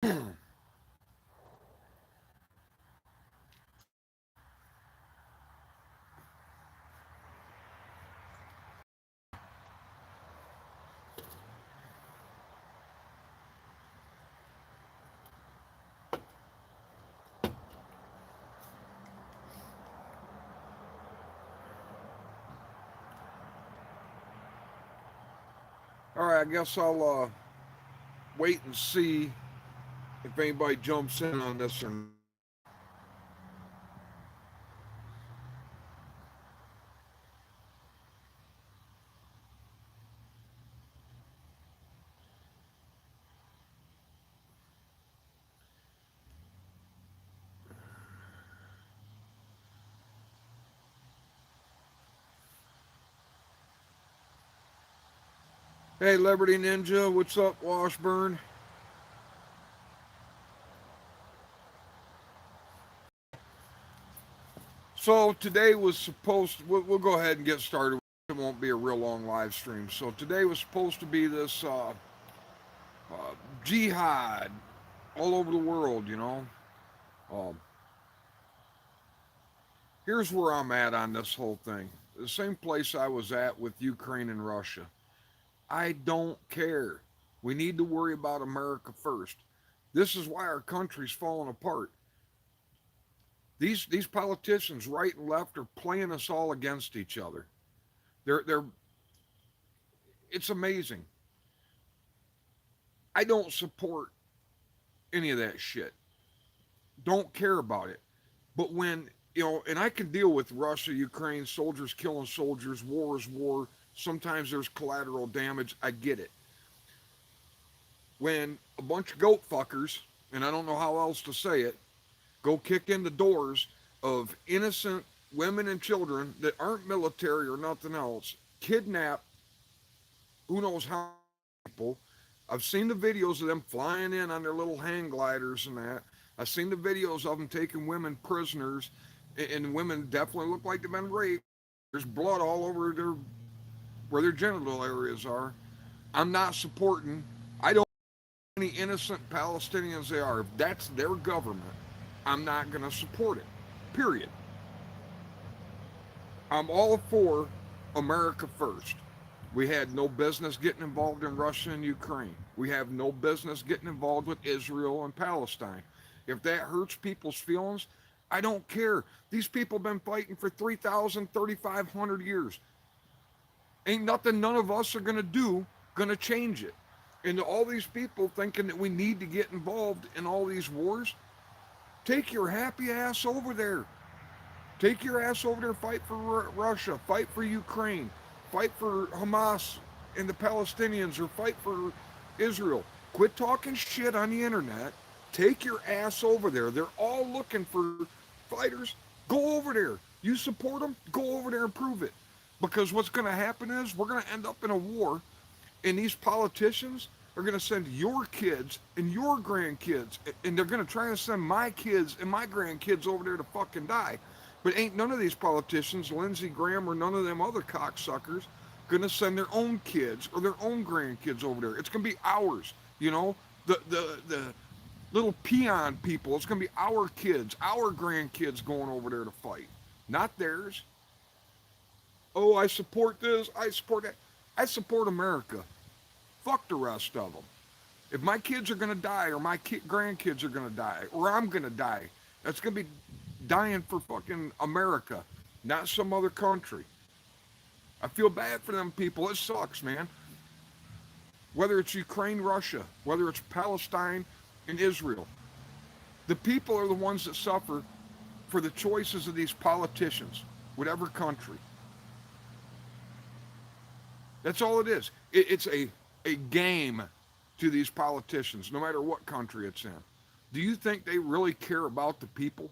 All right, I guess I'll wait and see if anybody jumps in on this or not. Hey, Liberty Ninja, what's up, Washburn? So today was supposed to, we'll go ahead and get started. It won't be a real long live stream. So today was supposed to be this jihad all over the world, you know. Um, Here's where I'm at on this whole thing. The same place I was at with Ukraine and Russia. I don't care. We need to worry about America first. This is why our country's falling apart. These politicians, right and left, are playing us all against each other. They're it's amazing. I don't support any of that shit. Don't care about it. But when and I can deal with Russia, Ukraine, soldiers killing soldiers, war is war. Sometimes there's collateral damage. I get it. When a bunch of goat fuckers, and I don't know how else to say it, go kick in the doors of innocent women and children that aren't military or nothing else, kidnap who knows how many people. I've seen the videos of them flying in on their little hang gliders and that. I've seen the videos of them taking women prisoners, and women definitely look like they've been raped. There's blood all over their where their genital areas are. I'm not supporting. I don't any innocent Palestinians they are. If that's their government, I'm not going to support it. Period. I'm all for America first. We had no business getting involved in Russia and Ukraine. We have no business getting involved with Israel and Palestine. If that hurts people's feelings, I don't care. These people have been fighting for 3,000, 3,500 years. Ain't nothing none of us are going to do going to change it. And all these people thinking that we need to get involved in all these wars, take your happy ass over there. Take your ass over there, fight for Russia, fight for Ukraine, fight for Hamas and the Palestinians, or fight for Israel. Quit talking shit on the internet. Take your ass over there. They're all looking for fighters. Go over there. You support them, go over there and prove it. Because what's going to happen is we're going to end up in a war, and these politicians are going to send your kids and your grandkids, and they're going to try and send my kids and my grandkids over there to fucking die. But ain't none of these politicians, Lindsey Graham or none of them other cocksuckers, going to send their own kids or their own grandkids over there. It's going to be ours, the little peon people. It's going to be our kids, our grandkids going over there to fight, not theirs. Oh, I support this, I support that. I support America. Fuck the rest of them. If my kids are going to die, or my grandkids are going to die, or I'm going to die, that's going to be dying for fucking America, not some other country. I feel bad for them people. It sucks, man. Whether it's Ukraine, Russia, whether it's Palestine and Israel, the people are the ones that suffer for the choices of these politicians, whatever country. That's all it is. It's a game to these politicians, no matter what country it's in. Do you think they really care about the people?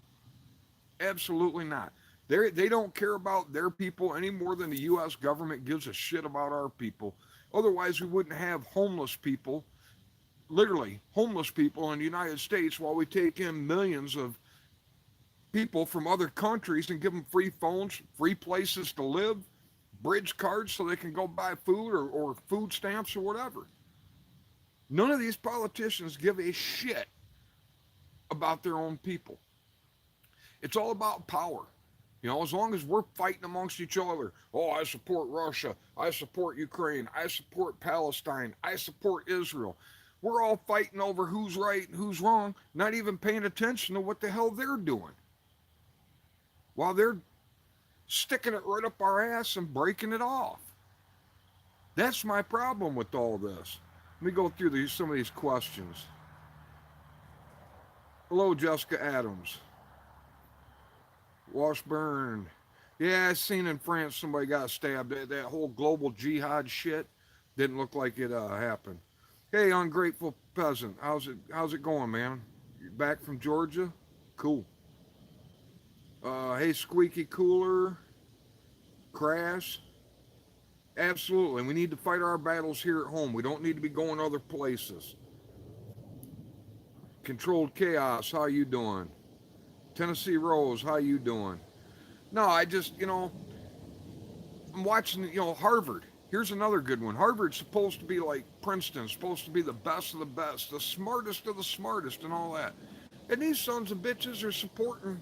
Absolutely not. They don't care about their people any more than the U.S. government gives a shit about our people. Otherwise, we wouldn't have homeless people, literally homeless people in the United States, while we take in millions of people from other countries and give them free phones, free places to live, bridge cards so they can go buy food, or food stamps or whatever. None of these politicians give a shit about their own people. It's all about power. You know, as long as we're fighting amongst each other, oh, I support Russia, I support Ukraine, I support Palestine, I support Israel. We're all fighting over who's right and who's wrong, not even paying attention to what the hell they're doing. While they're sticking it right up our ass and breaking it off. That's my problem with all this. Let me go through some of these questions. Hello, Jessica Adams. Washburn. Yeah, I seen in France somebody got stabbed. That whole global jihad shit didn't look like it happened. Hey, ungrateful peasant. How's it going, man? You back from Georgia? Cool. Hey, squeaky cooler. Crash. Absolutely. We need to fight our battles here at home. We don't need to be going other places. Controlled Chaos, how you doing? Tennessee Rose, how you doing? No, I just, I'm watching, Harvard. Here's another good one. Harvard's supposed to be like Princeton, supposed to be the best of the best, the smartest of the smartest and all that. And these sons of bitches are supporting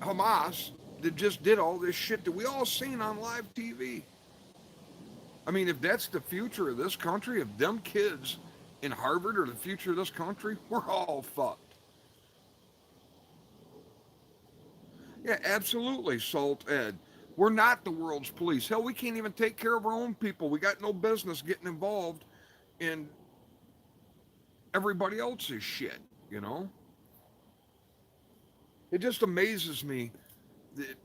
Hamas that just did all this shit that we all seen on live TV. I mean, if that's the future of this country, if them kids in Harvard are the future of this country, we're all fucked. Yeah, absolutely, Salt Ed. We're not the world's police. Hell, we can't even take care of our own people. We got no business getting involved in everybody else's shit, you know? It just amazes me that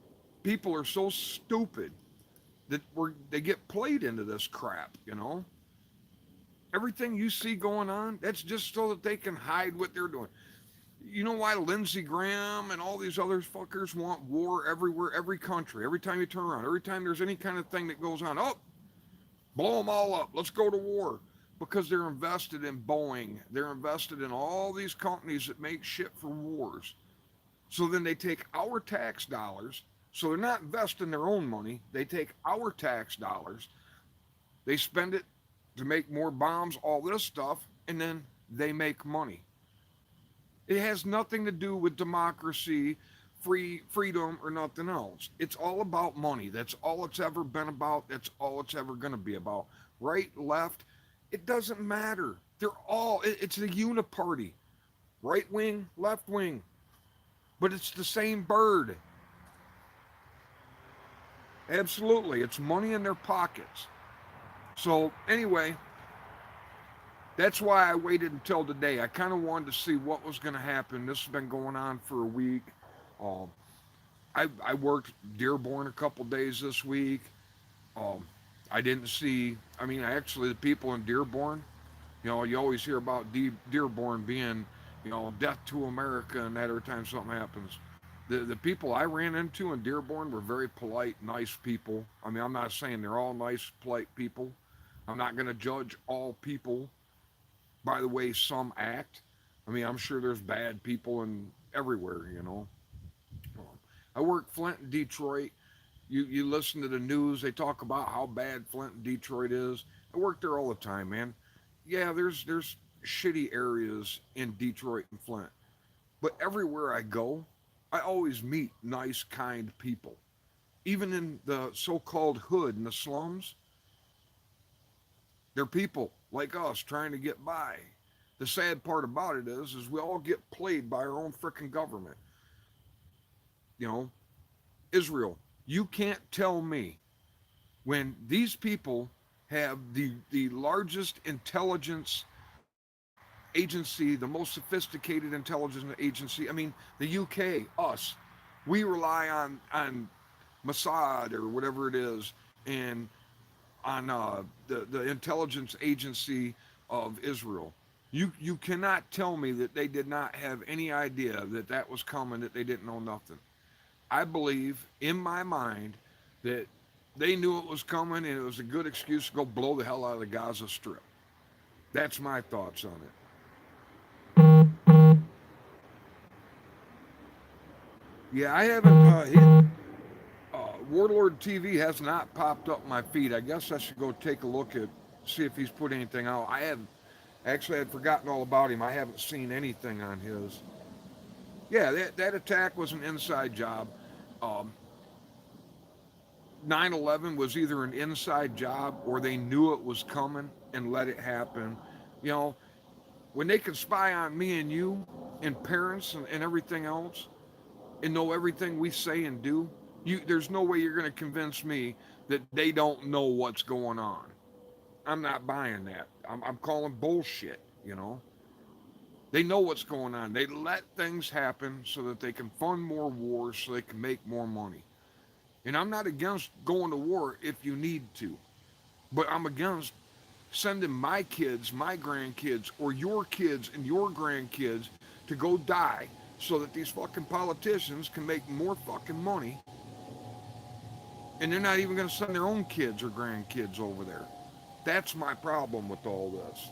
people are so stupid that they get played into this crap, you know? Everything you see going on, that's just so that they can hide what they're doing. You know why Lindsey Graham and all these other fuckers want war everywhere, every country, every time you turn around, every time there's any kind of thing that goes on, oh, blow them all up, let's go to war. Because they're invested in Boeing. They're invested in all these companies that make shit for wars. So then they take our tax dollars, so they're not investing their own money, they take our tax dollars, they spend it to make more bombs, all this stuff, and then they make money. It has nothing to do with democracy, freedom, or nothing else. It's all about money. That's all it's ever been about. That's all it's ever going to be about. Right, left, it doesn't matter. It's the uniparty. Right wing, left wing. But it's the same bird. Absolutely. It's money in their pockets. So, anyway, that's why I waited until today. I kind of wanted to see what was going to happen. This has been going on for a week. Um, I worked Dearborn a couple days this week. I didn't see, actually, the people in Dearborn, you always hear about Dearborn being, death to America and that every time something happens. The people I ran into in Dearborn were very polite, nice people. I mean, I'm not saying they're all nice, polite people. I'm not going to judge all people by the way some act. I mean, I'm sure there's bad people in everywhere, I work Flint and Detroit. You listen to the news, they talk about how bad Flint and Detroit is. I work there all the time, man. Yeah, there's shitty areas in Detroit and Flint. But everywhere I go, I always meet nice, kind people. Even in the so-called hood in the slums, they're people like us trying to get by. The sad part about it is we all get played by our own frickin' government. Israel, you can't tell me when these people have the largest intelligence agency, the most sophisticated intelligence agency. I mean, the UK, us, we rely on Mossad or whatever it is, and on the intelligence agency of Israel. You cannot tell me that they did not have any idea that that was coming, that they didn't know nothing. I believe in my mind that they knew it was coming and it was a good excuse to go blow the hell out of the Gaza Strip. That's my thoughts on it. Yeah, I haven't Warlord TV has not popped up my feed. I guess I should go take a look at, see if he's put anything out. I Actually, I'd forgotten all about him. I haven't seen anything on his. Yeah, that attack was an inside job. Um, 9/11 was either an inside job or they knew it was coming and let it happen. You know, when they can spy on me and you and parents and everything else and know everything we say and do, there's no way you're going to convince me that they don't know what's going on. I'm not buying that. I'm calling bullshit, you know. They know what's going on. They let things happen so that they can fund more wars so they can make more money. And I'm not against going to war if you need to, but I'm against sending my kids, my grandkids, or your kids and your grandkids to go die so that these fucking politicians can make more fucking money. And they're not even going to send their own kids or grandkids over there. That's my problem with all this.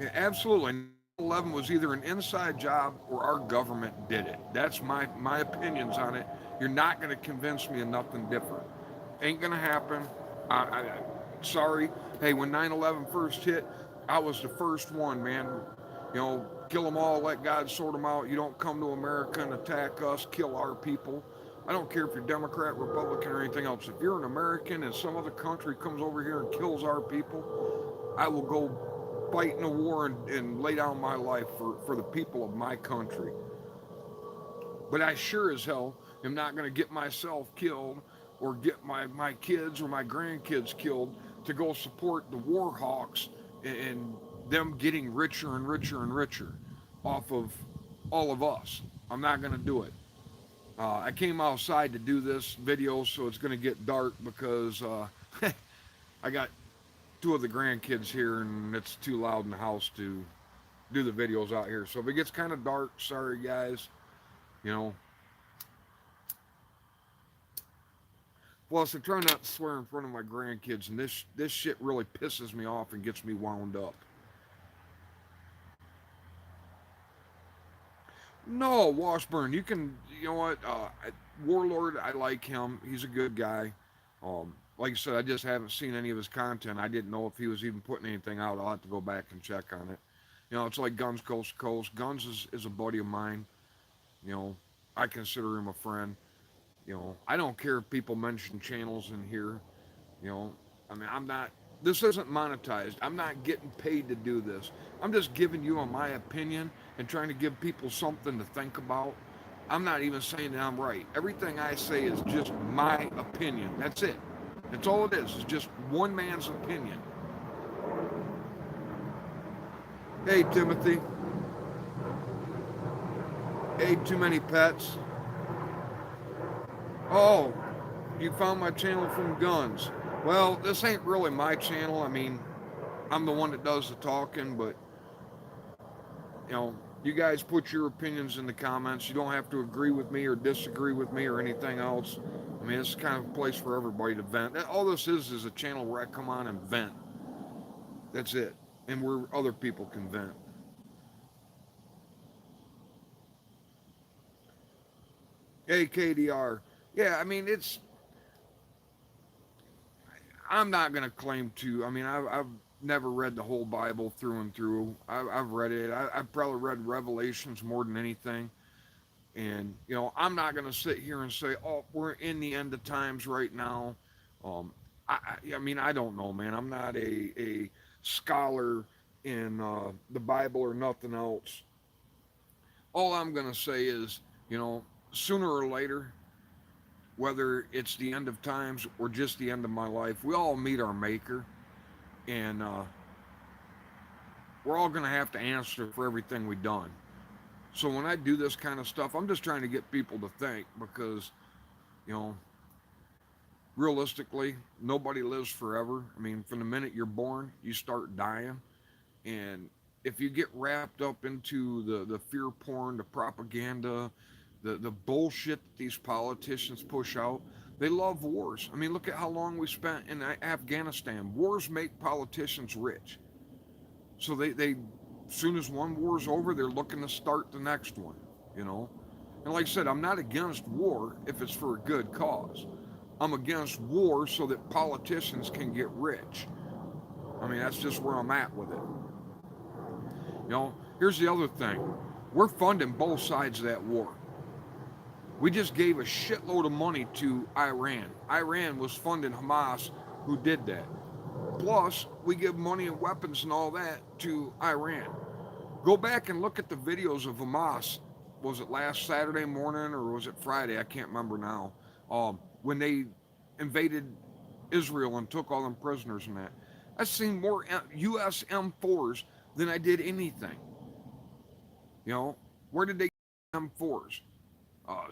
Yeah, absolutely. 9/11 was either an inside job or our government did it. That's my opinions on it. You're not going to convince me of nothing different. Ain't going to happen. Sorry. Hey, when 9/11 first hit, I was the first one, man. You know, kill them all, let God sort them out. You don't come to America and attack us, kill our people. I don't care if you're Democrat, Republican, or anything else. If you're an American and some other country comes over here and kills our people, I will go fight in a war and lay down my life for the people of my country. But I sure as hell am not going to get myself killed or get my kids or my grandkids killed to go support the war hawks and them getting richer and richer and richer off of all of us. I'm not going to do it. I came outside to do this video, so it's going to get dark because I got two of the grandkids here and it's too loud in the house to do the videos out here. So if it gets kind of dark, sorry guys, you know. Plus, I try not to swear in front of my grandkids, and this shit really pisses me off and gets me wound up. No, Washburn, you know what? Warlord, I like him. He's a good guy. Like I said, I just haven't seen any of his content. I didn't know if he was even putting anything out. I'll have to go back and check on it. You know, it's like Guns Coast to Coast. Guns is a buddy of mine. You know, I consider him a friend. You know, I don't care if people mention channels in here. You know, I mean, this isn't monetized. I'm not getting paid to do this. I'm just giving you my opinion and trying to give people something to think about. I'm not even saying that I'm right. Everything I say is just my opinion. That's it. That's all it is. It's just one man's opinion. Hey, Timothy. Hey, too many pets. Oh, you found my channel from Guns. Well, this ain't really my channel. I mean, I'm the one that does the talking, but, you know, you guys put your opinions in the comments. You don't have to agree with me or disagree with me or anything else. I mean, it's kind of a place for everybody to vent. All this is a channel where I come on and vent. That's it. And where other people can vent. Hey, KDR. Yeah, I mean, I'm not going to claim to. I mean, I've never read the whole Bible through and through. I've read it. I've probably read Revelations more than anything. And, you know, I'm not going to sit here and say, oh, we're in the end of times right now. I mean, I don't know, man. I'm not a scholar in the Bible or nothing else. All I'm going to say is, you know, sooner or later, whether it's the end of times or just the end of my life, we all meet our maker. And we're all going to have to answer for everything we've done. So when I do this kind of stuff, I'm just trying to get people to think because, you know, realistically, nobody lives forever. I mean, from the minute you're born, you start dying. And if you get wrapped up into the fear porn, the propaganda, the bullshit that these politicians push out, they love wars. I mean, look at how long we spent in Afghanistan. Wars make politicians rich. So they as soon as one war's over, they're looking to start the next one, you know? And like I said, I'm not against war if it's for a good cause. I'm against war so that politicians can get rich. I mean, that's just where I'm at with it. You know, here's the other thing. We're funding both sides of that war. We just gave a shitload of money to Iran. Iran was funding Hamas, who did that. Plus, we give money and weapons and all that to Iran. Go back and look at the videos of Hamas. Was it last Saturday morning or was it Friday? I can't remember now. When they invaded Israel and took all them prisoners and that. I've seen more U.S. M4s than I did anything. You know, where did they get M4s?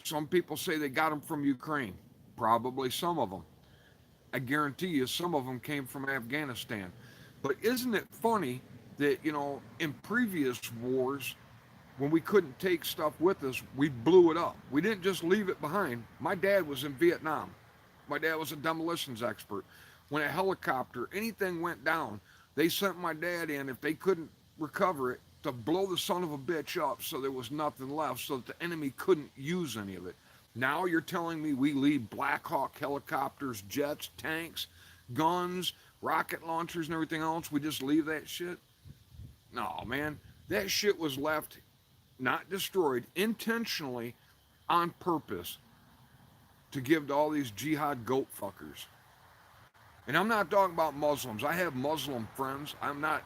Some people say they got them from Ukraine. Probably some of them. I guarantee you some of them came from Afghanistan. But isn't it funny that, you know, in previous wars, when we couldn't take stuff with us, we blew it up. We didn't just leave it behind. My dad was in Vietnam. My dad was a demolitions expert. When a helicopter, anything went down, they sent my dad in, if they couldn't recover it, to blow the son of a bitch up so there was nothing left so that the enemy couldn't use any of it. Now you're telling me we leave Black Hawk helicopters, jets, tanks, guns, rocket launchers, and everything else? We just leave that shit? No, man. That shit was left, not destroyed, intentionally on purpose to give to all these jihad goat fuckers. And I'm not talking about Muslims. I have Muslim friends. I'm not,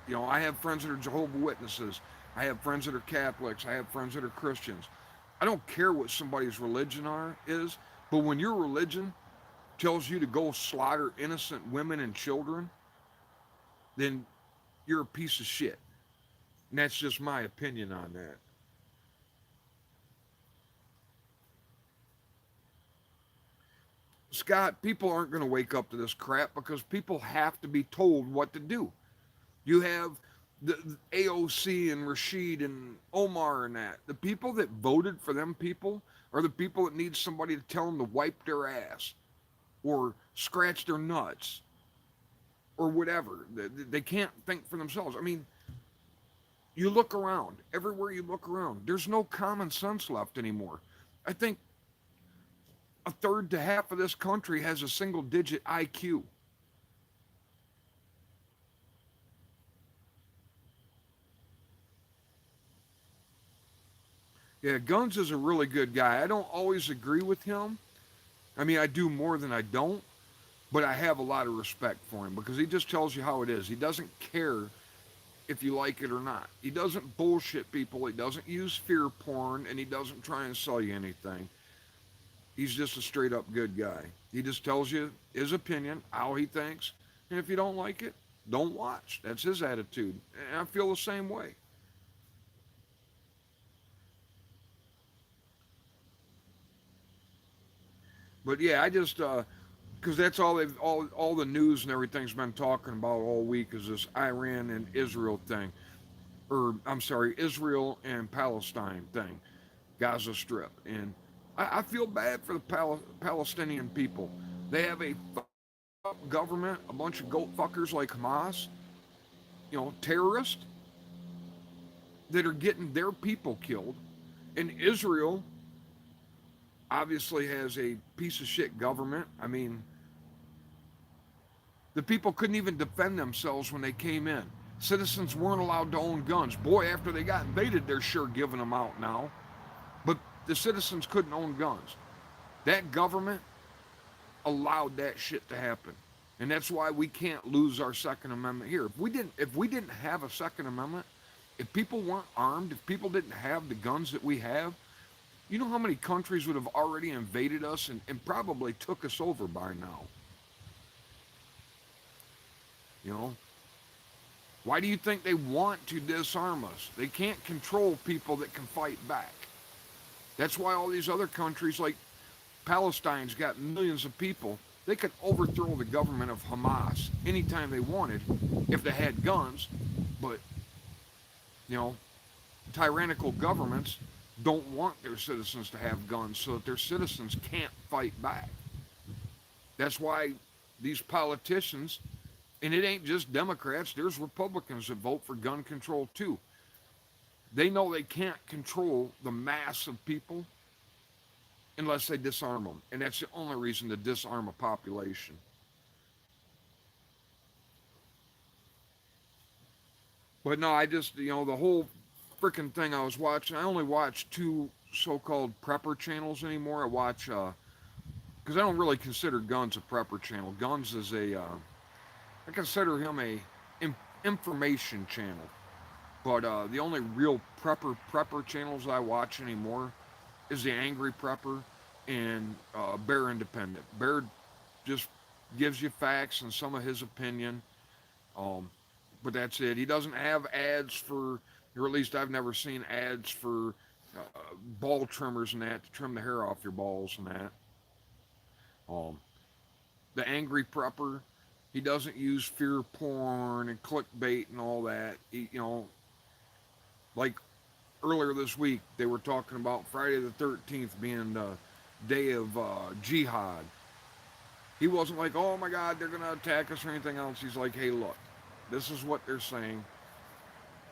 you know, I have friends that are Jehovah's Witnesses. I have friends that are Catholics. I have friends that are Christians. I don't care what somebody's religion is, but when your religion tells you to go slaughter innocent women and children, then you're a piece of shit. And that's just my opinion on that. Scott, people aren't going to wake up to this crap because people have to be told what to do. You have the AOC and Rashid and Omar and that. The people that voted for them people are the people that need somebody to tell them to wipe their ass or scratch their nuts or whatever. They can't think for themselves. I mean, you look around, everywhere you look around, there's no common sense left anymore. I think a third to half of this country has a single digit IQ. Yeah, Guns is a really good guy. I don't always agree with him. I mean, I do more than I don't, but I have a lot of respect for him because he just tells you how it is. He doesn't care if you like it or not. He doesn't bullshit people. He doesn't use fear porn, and he doesn't try and sell you anything. He's just a straight up good guy. He just tells you his opinion, how he thinks, and if you don't like it, don't watch. That's his attitude. And I feel the same way. But yeah, I just because that's all they've all the news and everything's been talking about all week is this Iran and Israel thing, or I'm sorry, Israel and Palestine thing, Gaza Strip, and I feel bad for the Palestinian people. They have a government, a bunch of goat fuckers like Hamas, you know, terrorists that are getting their people killed, and Israel obviously has a piece of shit government. I mean, the people couldn't even defend themselves when they came in. Citizens weren't allowed to own guns. Boy, after they got invaded, they're sure giving them out now. But the citizens couldn't own guns. That government allowed that shit to happen. And that's why we can't lose our Second Amendment here. If we didn't have a Second Amendment, if people weren't armed, if people didn't have the guns that we have, you know how many countries would have already invaded us and probably took us over by now? You know? Why do you think they want to disarm us? They can't control people that can fight back. That's why all these other countries like Palestine's got millions of people. They could overthrow the government of Hamas anytime they wanted if they had guns. But, you know, tyrannical governments don't want their citizens to have guns so that their citizens can't fight back. That's why these politicians, and it ain't just Democrats, there's Republicans that vote for gun control too. They know they can't control the mass of people unless they disarm them. And that's the only reason to disarm a population. But no, I just, the whole freaking thing I was watching, I only watch two so-called prepper channels anymore. I watch, because I don't really consider Guns a prepper channel. Guns is I consider him a information channel. But the only real prepper channels I watch anymore is the Angry Prepper and Bear Independent. Bear just gives you facts and some of his opinion. Um, but that's it. He doesn't have ads for, or at least I've never seen ads for ball trimmers and that to trim the hair off your balls and that. Um, the Angry Prepper, he doesn't use fear porn and clickbait and all that. Like earlier this week, they were talking about Friday the 13th being the day of jihad. He wasn't like, oh my God, they're going to attack us or anything else. He's like, hey, look, this is what they're saying.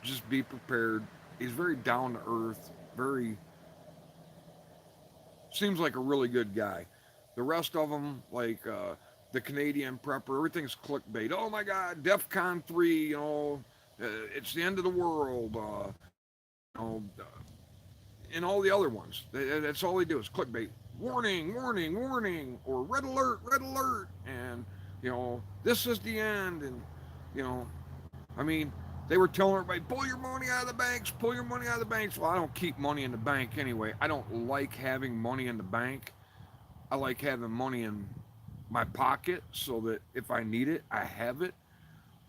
Just be prepared. He's very down to earth, very, seems like a really good guy. The rest of them, like the Canadian prepper, everything's clickbait. Oh my God, DEF CON 3, it's the end of the world. You know, and all the other ones. That's all they do is clickbait. Warning, warning, warning, or red alert, and this is the end, and you know, I mean, they were telling everybody, pull your money out of the banks, pull your money out of the banks. Well, I don't keep money in the bank anyway. I don't like having money in the bank. I like having money in my pocket so that if I need it, I have it.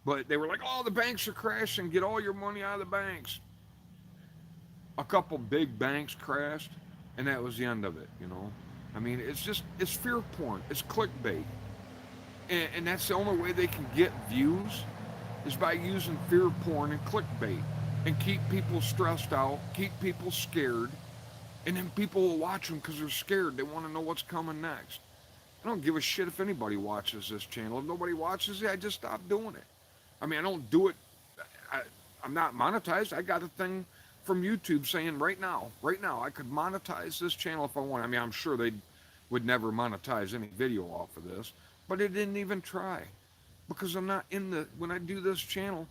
But they were like, oh, the banks are crashing. Get all your money out of the banks. A couple big banks crashed, and that was the end of it. I mean, it's fear porn. It's clickbait. And that's the only way they can get views is by using fear porn and clickbait and keep people stressed out, keep people scared, and then people will watch them because they're scared. They want to know what's coming next. I don't give a shit if anybody watches this channel. If nobody watches it, I just stop doing it. I mean, I don't do it. I'm not monetized. I got a thing from YouTube saying right now, I could monetize this channel if I want. I mean, I'm sure they would never monetize any video off of this, but it didn't even try because I'm not when I do this channel,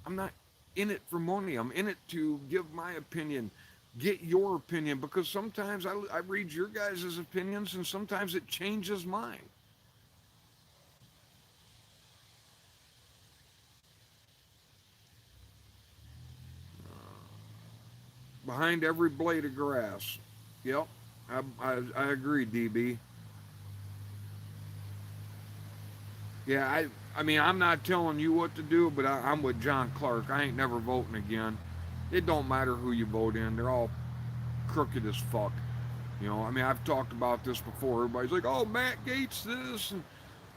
I'm not in it for money. I'm in it to give my opinion, get your opinion, because sometimes I read your guys' opinions and sometimes it changes mine. Behind every blade of grass. Yep, I agree, DB. Yeah, I mean, I'm not telling you what to do, but I'm with John Clark. I ain't never voting again. It don't matter who you vote in. They're all crooked as fuck. I mean, I've talked about this before. Everybody's like, oh, Matt Gates this and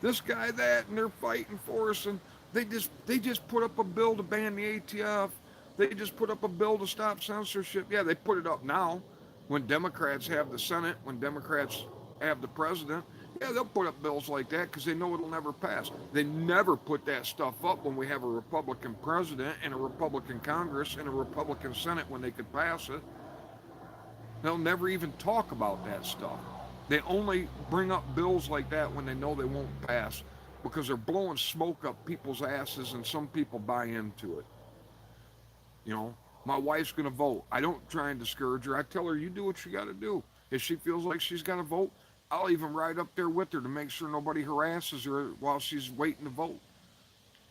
this guy that, and they're fighting for us, and they just put up a bill to ban the ATF. They just put up a bill to stop censorship. Yeah, they put it up now when Democrats have the Senate, when Democrats have the president. Yeah, they'll put up bills like that because they know it'll never pass. They never put that stuff up when we have a Republican president and a Republican Congress and a Republican Senate when they could pass it. They'll never even talk about that stuff. They only bring up bills like that when they know they won't pass because they're blowing smoke up people's asses and some people buy into it. My wife's going to vote. I don't try and discourage her. I tell her, you do what you got to do. If she feels like she's got to vote, I'll even ride up there with her to make sure nobody harasses her while she's waiting to vote.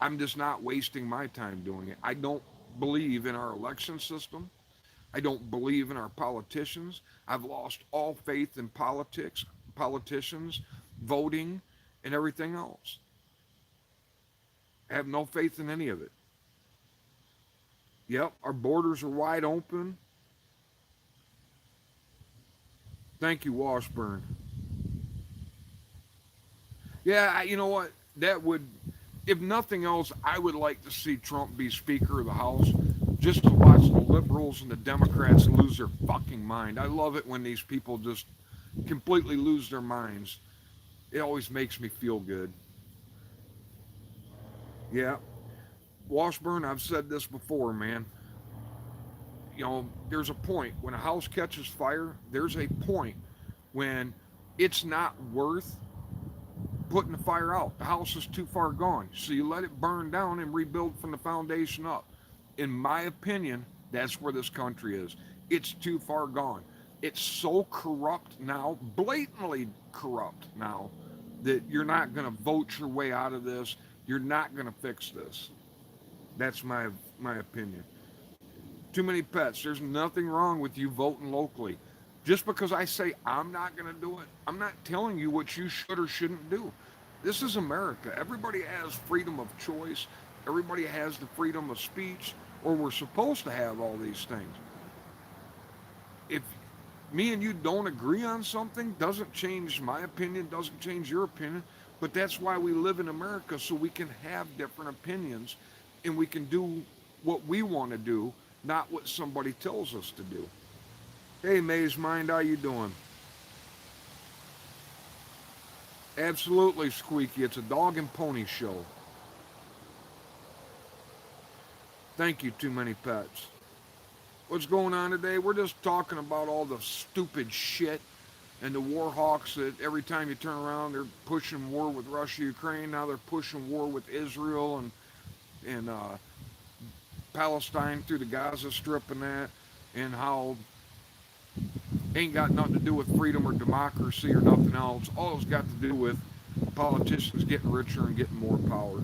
I'm just not wasting my time doing it. I don't believe in our election system. I don't believe in our politicians. I've lost all faith in politics, politicians, voting, and everything else. I have no faith in any of it. Yep, our borders are wide open. Thank you, Washburn. Yeah, you know what? That would, if nothing else, I would like to see Trump be Speaker of the House just to watch the liberals and the Democrats lose their fucking mind. I love it when these people just completely lose their minds. It always makes me feel good. Yeah. Washburn, I've said this before, man. There's a point when a house catches fire, there's a point when it's not worth putting the fire out. The house is too far gone. So you let it burn down and rebuild from the foundation up. In my opinion, that's where this country is. It's too far gone. It's so corrupt now, blatantly corrupt now, that you're not going to vote your way out of this. You're not going to fix this. That's my opinion. Too many pets. There's nothing wrong with you voting locally. Just because I say I'm not going to do it, I'm not telling you what you should or shouldn't do. This is America. Everybody has freedom of choice. Everybody has the freedom of speech, or we're supposed to have all these things. If me and you don't agree on something, doesn't change my opinion, doesn't change your opinion, but that's why we live in America, so we can have different opinions and we can do what we want to do, not what somebody tells us to do. Hey, Maze Mind, how you doing? Absolutely, Squeaky. It's a dog and pony show. Thank you, Too Many Pets. What's going on today? We're just talking about all the stupid shit and the war hawks that every time you turn around, they're pushing war with Russia, Ukraine. Now they're pushing war with Israel and Palestine through the Gaza Strip and that, and how ain't got nothing to do with freedom or democracy or nothing else. All it's got to do with politicians getting richer and getting more power.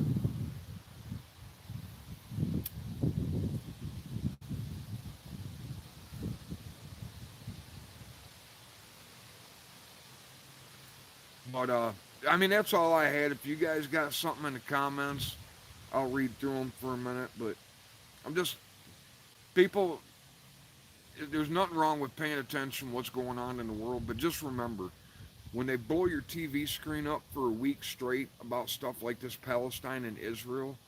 But I mean, that's all I had. If you guys got something in the comments, I'll read through them for a minute. But I'm just people. There's nothing wrong with paying attention to what's going on in the world, but just remember, when they blow your TV screen up for a week straight about stuff like this Palestine and Israel,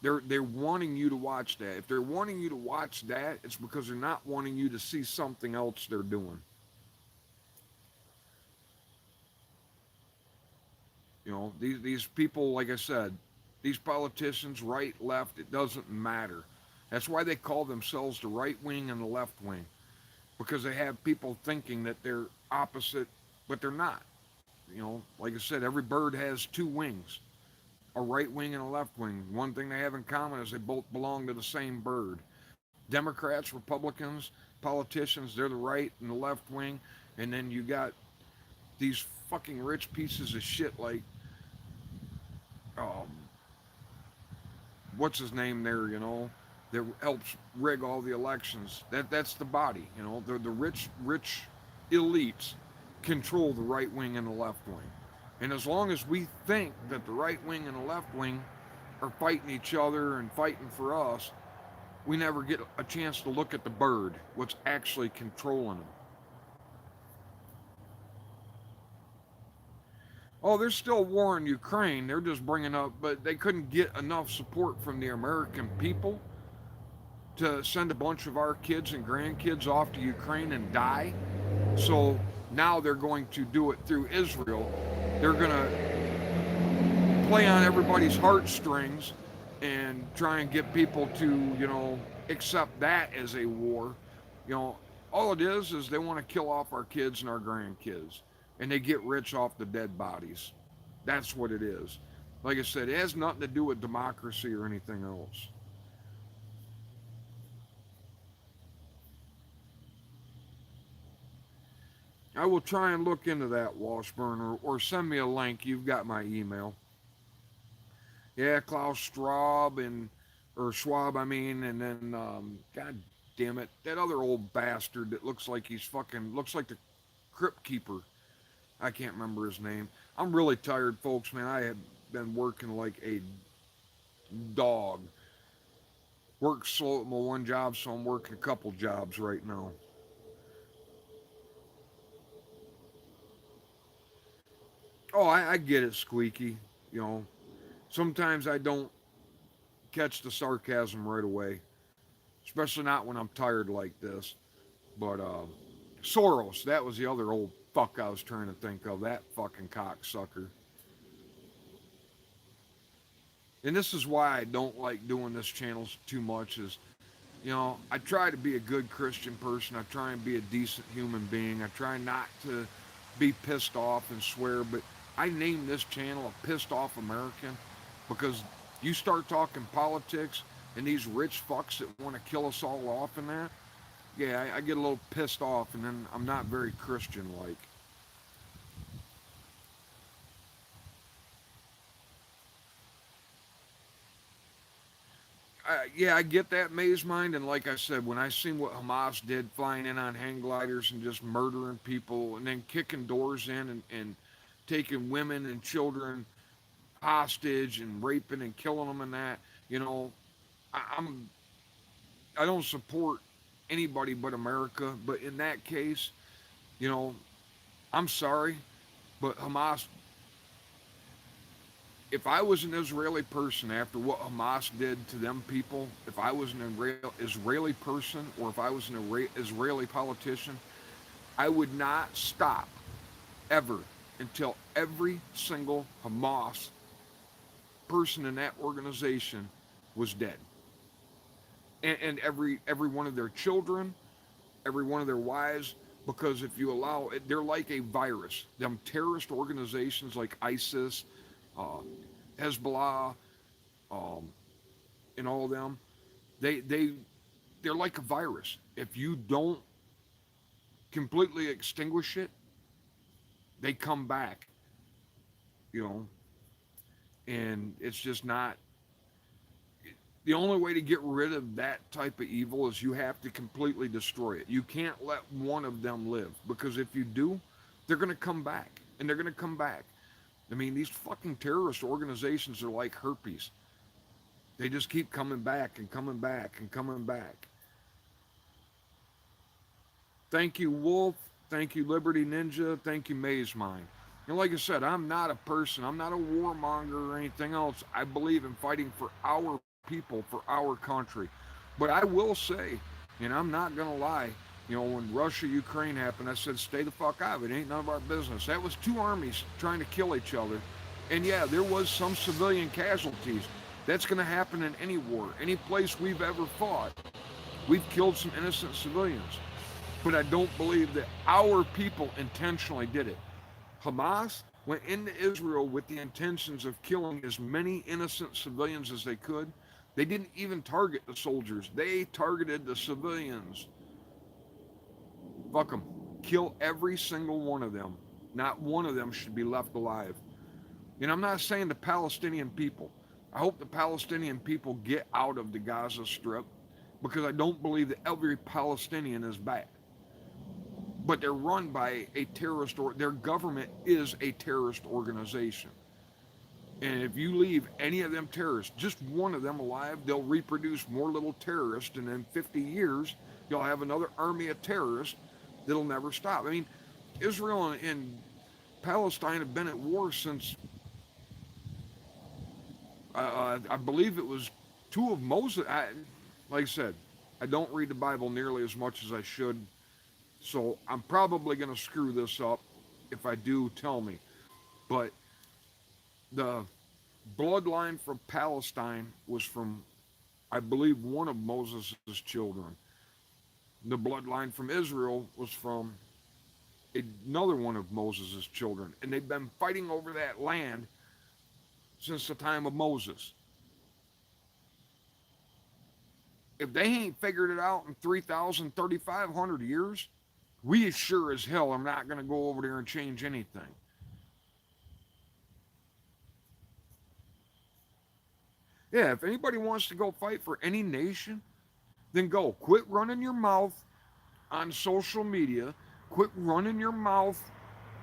they're wanting you to watch that. If they're wanting you to watch that, it's because they're not wanting you to see something else they're doing. You know, these people, like I said, these politicians, right, left, it doesn't matter. That's why they call themselves the right wing and the left wing, because they have people thinking that they're opposite, but they're not. You know, like I said, every bird has two wings, a right wing and a left wing. One thing they have in common is they both belong to the same bird. Democrats, Republicans, politicians, they're the right and the left wing. And then you got these fucking rich pieces of shit like, um, what's his name there, that helps rig all the elections. That's the body, the rich elites control the right wing and the left wing. And as long as we think that the right wing and the left wing are fighting each other and fighting for us, we never get a chance to look at the bird, what's actually controlling them. Oh, there's still war in Ukraine. They're just bringing up, but they couldn't get enough support from the American people to send a bunch of our kids and grandkids off to Ukraine and die. So now they're going to do it through Israel. They're going to play on everybody's heartstrings and try and get people to, accept that as a war. You know, all it is they want to kill off our kids and our grandkids, and they get rich off the dead bodies. That's what it is. Like I said, it has nothing to do with democracy or anything else. I will try and look into that, Washburn, or send me a link. You've got my email. Yeah, Klaus Schwab, I mean, and then, God damn it, that other old bastard that looks like the Crypt Keeper. I can't remember his name. I'm really tired, folks, man. I have been working like a dog. Work slow at my one job, so I'm working a couple jobs right now. Oh, I get it, Squeaky. You know, sometimes I don't catch the sarcasm right away, especially not when I'm tired like this. But Soros, that was the other old fuck I was trying to think of. That fucking cocksucker. And this is why I don't like doing this channel too much. I try to be a good Christian person. I try and be a decent human being. I try not to be pissed off and swear, but I named this channel a Pissed Off American because you start talking politics, and these rich fucks that want to kill us all off and that, yeah, I get a little pissed off, and then I'm not very Christian like. Yeah, I get that maze mind, and like I said, when I seen what Hamas did, flying in on hang gliders and just murdering people, and then kicking doors in and taking women and children hostage and raping and killing them and that, you know, I, I'm I don't support anybody but America, but in that case, you know, I'm sorry, but Hamas, if I was an Israeli person after what Hamas did to them people, if I was an Israeli person or if I was an Israeli politician, I would not stop ever until every single Hamas person in that organization was dead. And every one of their children, every one of their wives, because if you allow it, they're like a virus. Them terrorist organizations like ISIS, uh, Hezbollah, um, and all of them, they they they're like a virus. If you don't completely extinguish it, they come back. You know, and it's just not. The only way to get rid of that type of evil is you have to completely destroy it. You can't let one of them live, because if you do, they're going to come back, and they're going to come back. I mean, these fucking terrorist organizations are like herpes. They just keep coming back and coming back and coming back. Thank you, Wolf. Thank you, Liberty Ninja. Thank you, Maze Mine. And like I said, I'm not a person. I'm not a warmonger or anything else. I believe in fighting for our people, for our country. But I will say, and I'm not going to lie, you know, when Russia, Ukraine happened, I said, stay the fuck out of it. It ain't none of our business. That was two armies trying to kill each other. And yeah, there was some civilian casualties. That's going to happen in any war, any place we've ever fought. We've killed some innocent civilians. But I don't believe that our people intentionally did it. Hamas went into Israel with the intentions of killing as many innocent civilians as they could. They didn't even target the soldiers, they targeted the civilians. Fuck them. Kill every single one of them. Not one of them should be left alive. And I'm not saying the Palestinian people. I hope the Palestinian people get out of the Gaza Strip, because I don't believe that every Palestinian is bad. But they're run by a terrorist, or their government is a terrorist organization. And if you leave any of them terrorists, just one of them alive, they'll reproduce more little terrorists, and in 50 years, you'll have another army of terrorists that'll never stop. I mean, Israel and Palestine have been at war since, I believe it was two of Moses. Like I said, I don't read the Bible nearly as much as I should, so I'm probably going to screw this up. If I do, tell me. But the bloodline from Palestine was from, I believe, one of Moses' children. The bloodline from Israel was from another one of Moses' children. And they've been fighting over that land since the time of Moses. If they ain't figured it out in 3,000, 3,500 years, we sure as hell are not going to go over there and change anything. Yeah, if anybody wants to go fight for any nation, then go. Quit running your mouth on social media. Quit running your mouth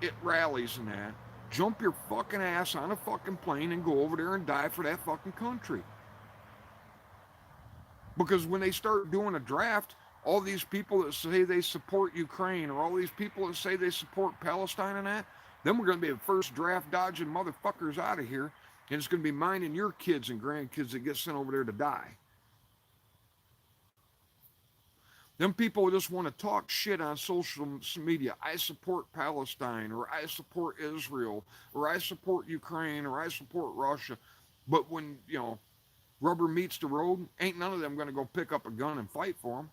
at rallies and that. Jump your fucking ass on a fucking plane and go over there and die for that fucking country. Because when they start doing a draft, all these people that say they support Ukraine, or all these people that say they support Palestine and that, then we're going to be the first draft dodging motherfuckers out of here. And it's going to be mine and your kids and grandkids that get sent over there to die. Them people just want to talk shit on social media. I support Palestine, or I support Israel, or I support Ukraine, or I support Russia. But when, you know, rubber meets the road, ain't none of them going to go pick up a gun and fight for them.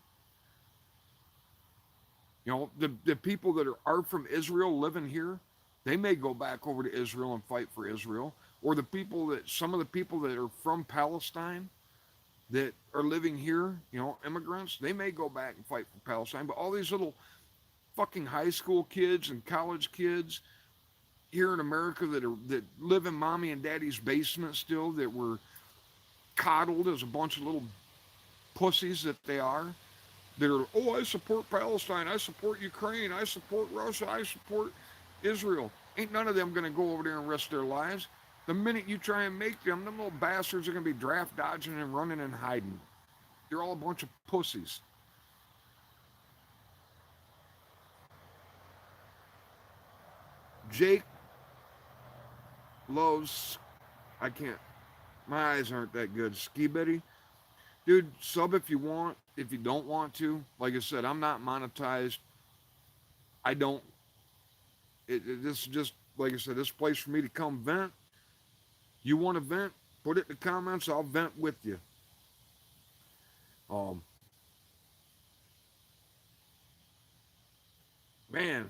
You know, the people that are from Israel living here, they may go back over to Israel and fight for Israel. Or the people that, some of the people that are from Palestine, that are living here, immigrants, they may go back and fight for Palestine, but all these little fucking high school kids and college kids here in America that live in mommy and daddy's basement still, that were coddled as a bunch of little pussies that they are. They're, oh, I support Palestine, I support Ukraine, I support Russia, I support Israel. Ain't none of them going to go over there and risk their lives. The minute you try and make them little bastards are going to be draft dodging and running and hiding. They're all a bunch of pussies. Jake loves, I can't, my eyes aren't that good. Ski Betty, dude, sub if you want. If you don't want to, like I said, I'm not monetized. I don't. This is just like I said. This place for me to come vent. You want to vent? Put it in the comments. I'll vent with you. Um, man,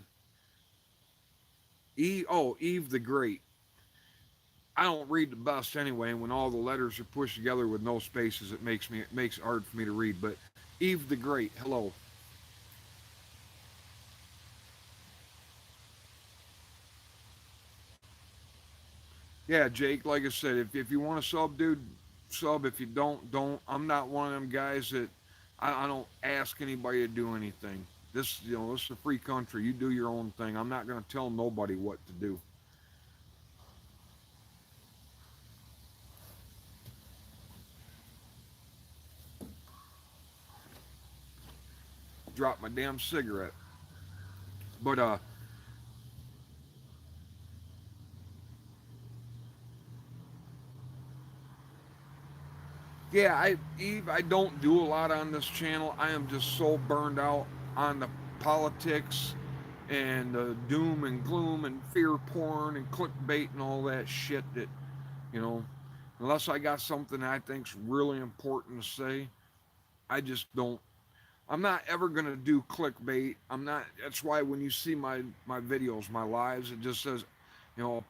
Eve the Great. I don't read the best anyway, and when all the letters are pushed together with no spaces, it makes it hard for me to read. But Eve the Great, hello. Yeah, Jake, like I said, if you want to sub, dude, sub. If you don't. I'm not one of them guys that I don't ask anybody to do anything. This is a free country. You do your own thing. I'm not going to tell nobody what to do. Drop my damn cigarette. But yeah, Eve, I don't do a lot on this channel. I am just so burned out on the politics and the doom and gloom and fear porn and clickbait and all that shit that, you know, unless I got something I think's really important to say, I just don't. I'm not ever gonna do clickbait. I'm not. That's why when you see my videos, my lives, it just says,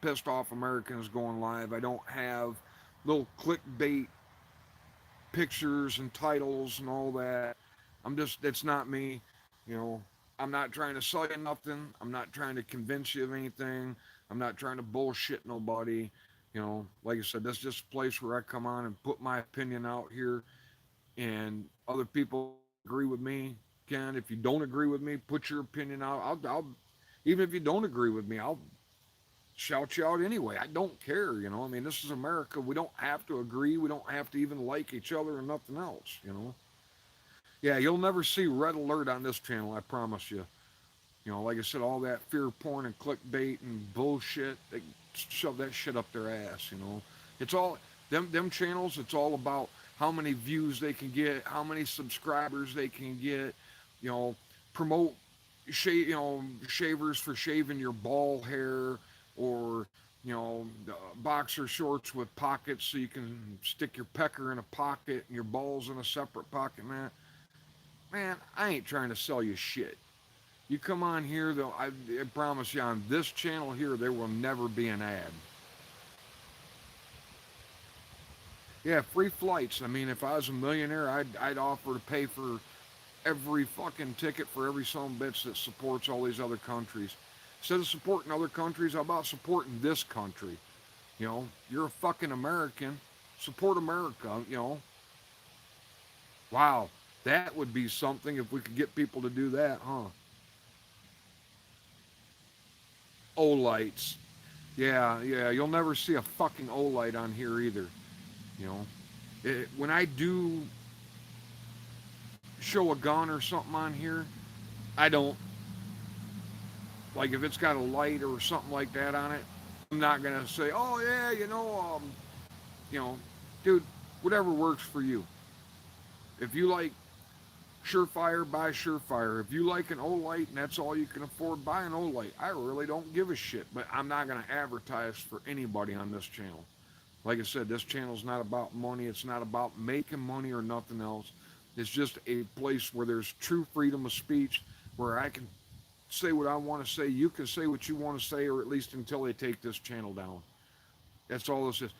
pissed off Americans going live. I don't have little clickbait pictures and titles and all that. It's not me. You know, I'm not trying to sell you nothing. I'm not trying to convince you of anything. I'm not trying to bullshit nobody. Like I said, this is just a place where I come on and put my opinion out here, and other people agree with me. Can if you don't agree with me, put your opinion out. I'll even if you don't agree with me, I'll shout you out anyway. I don't care. I mean, this is America. We don't have to agree. We don't have to even like each other or nothing else. Yeah, you'll never see red alert on this channel. I promise you. Like I said, all that fear porn and clickbait and bullshit. They shove that shit up their ass. It's all them channels. It's all about how many views they can get, how many subscribers they can get. You know, promote shavers for shaving your ball hair, or boxer shorts with pockets so you can stick your pecker in a pocket and your balls in a separate pocket. Man, I ain't trying to sell you shit. You come on here, though, I promise you, on this channel here, there will never be an ad. Yeah, free flights. I mean, if I was a millionaire, I'd offer to pay for every fucking ticket for every son bitch that supports all these other countries. Instead of supporting other countries, how about supporting this country? You're a fucking American. Support America. Wow, that would be something if we could get people to do that, huh? O-lights. Yeah, you'll never see a fucking O-light on here either. You know, when I do show a gun or something on here, I don't, like, if it's got a light or something like that on it, I'm not gonna say, oh yeah, you know, dude, whatever works for you. If you like Surefire, buy Surefire. If you like an Olight and that's all you can afford, buy an Olight. I really don't give a shit, but I'm not gonna advertise for anybody on this channel. Like I said, this channel's not about money. It's not about making money or nothing else. It's just a place where there's true freedom of speech, where I can say what I want to say. You can say what you want to say, or at least until they take this channel down. That's all this is.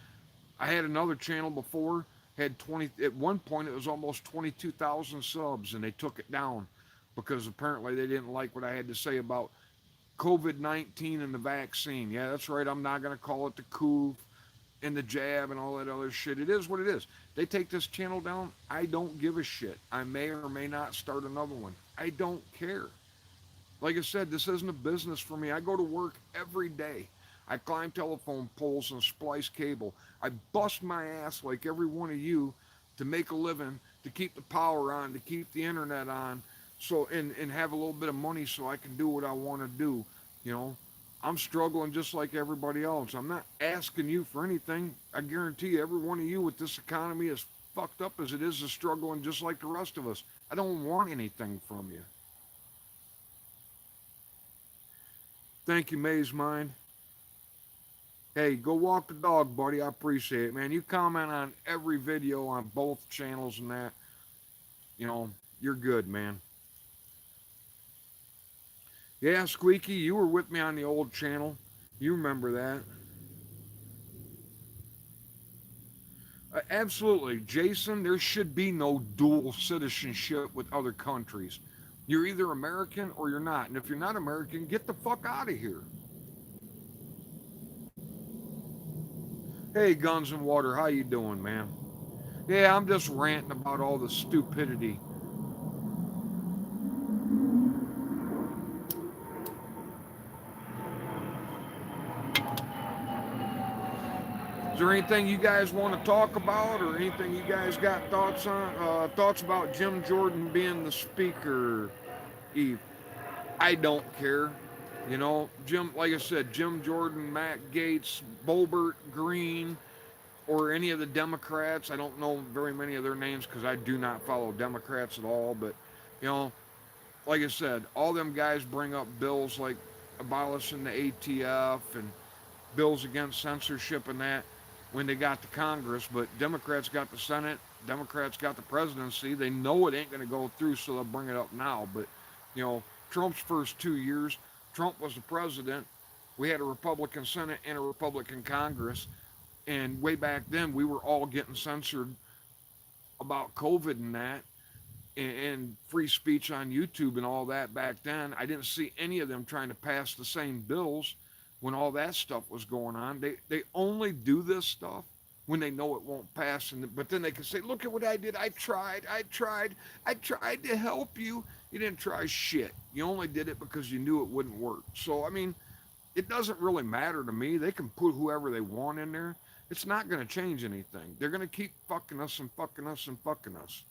I had another channel before had 20, at one point it was almost 22,000 subs, and they took it down because apparently they didn't like what I had to say about COVID-19 and the vaccine. Yeah, that's right. I'm not going to call it the coup and the jab and all that other shit. It is what it is. They take this channel down. I don't give a shit. I may or may not start another one. I don't care. Like I said, this isn't a business for me. I go to work every day. I climb telephone poles and splice cable. I bust my ass like every one of you to make a living, to keep the power on, to keep the internet on, so and have a little bit of money so I can do what I want to do. You know, I'm struggling just like everybody else. I'm not asking you for anything. I guarantee you, every one of you with this economy as fucked up as it is struggling just like the rest of us. I don't want anything from you. Thank you, Maze Mind. Hey, go walk the dog, buddy. I appreciate it, man. You comment on every video on both channels and that. You know, you're good, man. Yeah, Squeaky, you were with me on the old channel. You remember that. Absolutely. Jason, there should be no dual citizenship with other countries. You're either American or you're not. And if you're not American, get the fuck out of here. Hey, Guns and Water, how you doing, man? Yeah, I'm just ranting about all the stupidity. Is there anything you guys want to talk about, or anything you guys got thoughts on? Thoughts about Jim Jordan being the speaker, Eve? I don't care. You know, Jim, like I said, Jim Jordan, Matt Gaetz, Boebert, Green, or any of the Democrats. I don't know very many of their names because I do not follow Democrats at all. But, you know, like I said, all them guys bring up bills like abolishing the ATF and bills against censorship and that when they got to Congress. But Democrats got the Senate, Democrats got the presidency. They know it ain't going to go through, so they'll bring it up now. But, you know, Trump's first 2 years, Trump was the president. We had a Republican Senate and a Republican Congress. And way back then, we were all getting censored about COVID and that, and free speech on YouTube and all that back then. I didn't see any of them trying to pass the same bills when all that stuff was going on. They only do this stuff when they know it won't pass. But then they can say, look at what I did. I tried to help you. You didn't try shit. You only did it because you knew it wouldn't work. So, I mean, it doesn't really matter to me. They can put whoever they want in there. It's not going to change anything. They're going to keep fucking us and fucking us and fucking us.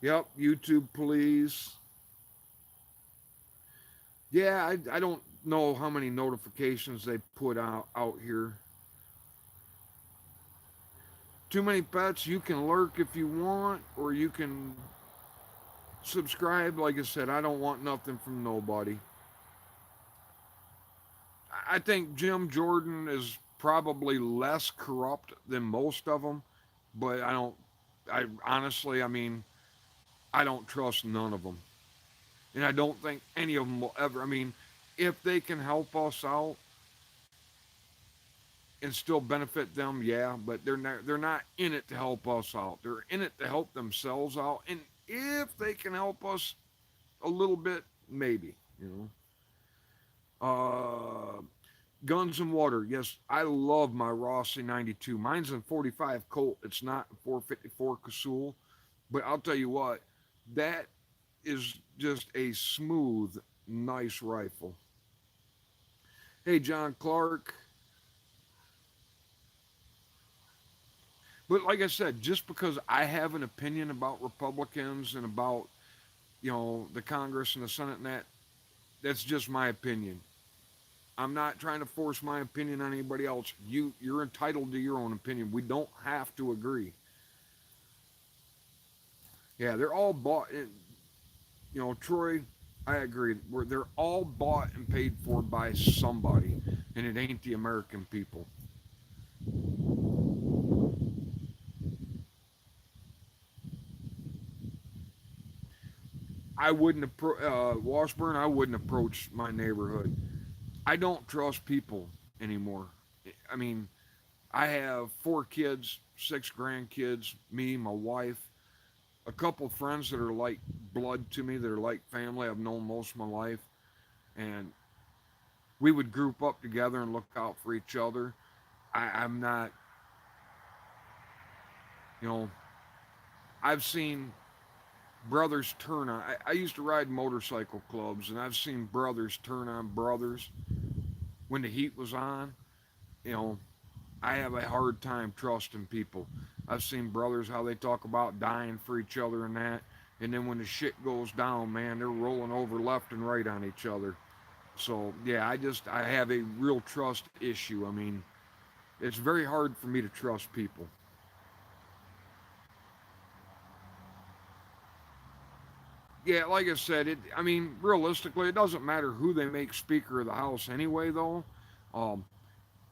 Yep, YouTube, please. Yeah, I don't know how many notifications they put out here. Too many pets. You can lurk if you want, or you can subscribe. Like I said, I don't want nothing from nobody. I think Jim Jordan is probably less corrupt than most of them, but I don't. I honestly, I mean, I don't trust none of them, and I don't think any of them will ever. I mean, if they can help us out and still benefit them, yeah, but they're not in it to help us out. They're in it to help themselves out, and if they can help us a little bit, maybe, you know. Guns and Water. Yes, I love my Rossi 92. Mine's in 45 Colt. It's not 454 Casull. But I'll tell you what, that is just a smooth, nice rifle. Hey, John Clark. But like I said, just because I have an opinion about Republicans and about, you know, the Congress and the Senate and that, that's just my opinion. I'm not trying to force my opinion on anybody else. You're entitled to your own opinion. We don't have to agree. Yeah, they're all bought. You know, Troy, I agree. They're all bought and paid for by somebody, and it ain't the American people. I wouldn't Washburn. I wouldn't approach my neighborhood. I don't trust people anymore. I mean, I have 4 kids, 6 grandkids, me, my wife, a couple friends that are like blood to me, that are like family. I've known most of my life, and we would group up together and look out for each other. I'm not, you know, I've seen brothers turn on. I used to ride motorcycle clubs, and I've seen brothers turn on brothers when the heat was on. You know, I have a hard time trusting people. I've seen brothers how they talk about dying for each other and that, and then when the shit goes down, man, they're rolling over left and right on each other. So yeah, I have a real trust issue. I mean, it's very hard for me to trust people. Yeah, like I said, I mean, realistically, it doesn't matter who they make Speaker of the House anyway, though. Um,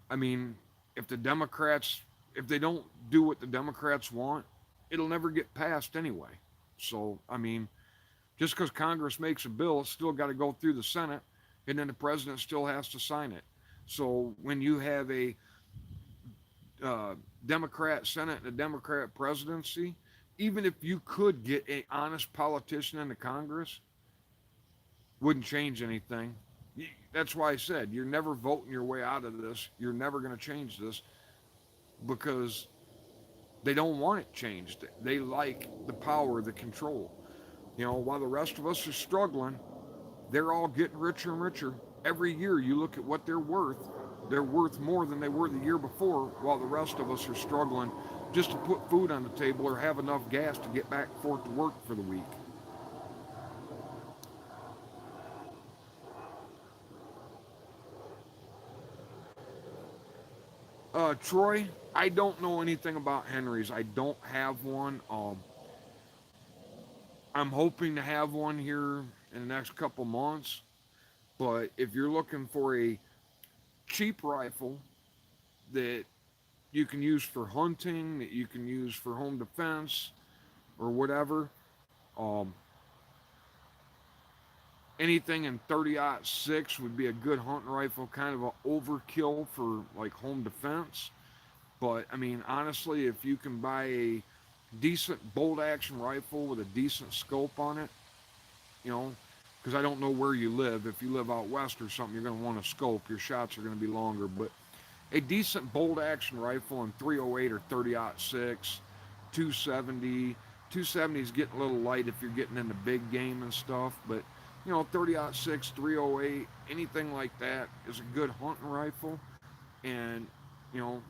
I mean, if the Democrats, if they don't do what the Democrats want, it'll never get passed anyway. So, I mean, just because Congress makes a bill, it's still got to go through the Senate, and then the president still has to sign it. So, when you have a uh, Democrat Senate and a Democrat presidency, even if you could get an honest politician into Congress, wouldn't change anything. That's why I said you're never voting your way out of this. You're never going to change this because they don't want it changed. They like the power, the control. You know, while the rest of us are struggling, they're all getting richer and richer. Every year you look at what they're worth more than they were the year before, while the rest of us are struggling just to put food on the table or have enough gas to get back and forth to work for the week. Troy, I don't know anything about Henry's. I don't have one. I'm hoping to have one here in the next couple months. But if you're looking for a cheap rifle that you can use for hunting, that you can use for home defense or whatever, um, anything in 30-06 would be a good hunting rifle, kind of an overkill for like home defense. But I mean, honestly, if you can buy a decent bolt action rifle with a decent scope on it, you know, because I don't know where you live. If you live out west or something, you're going to want a scope. Your shots are going to be longer. But a decent bolt action rifle in 308 or 30-06, 270. 270 is getting a little light if you're getting into big game and stuff. But, you know, 30-06, 308, anything like that is a good hunting rifle. And, you know,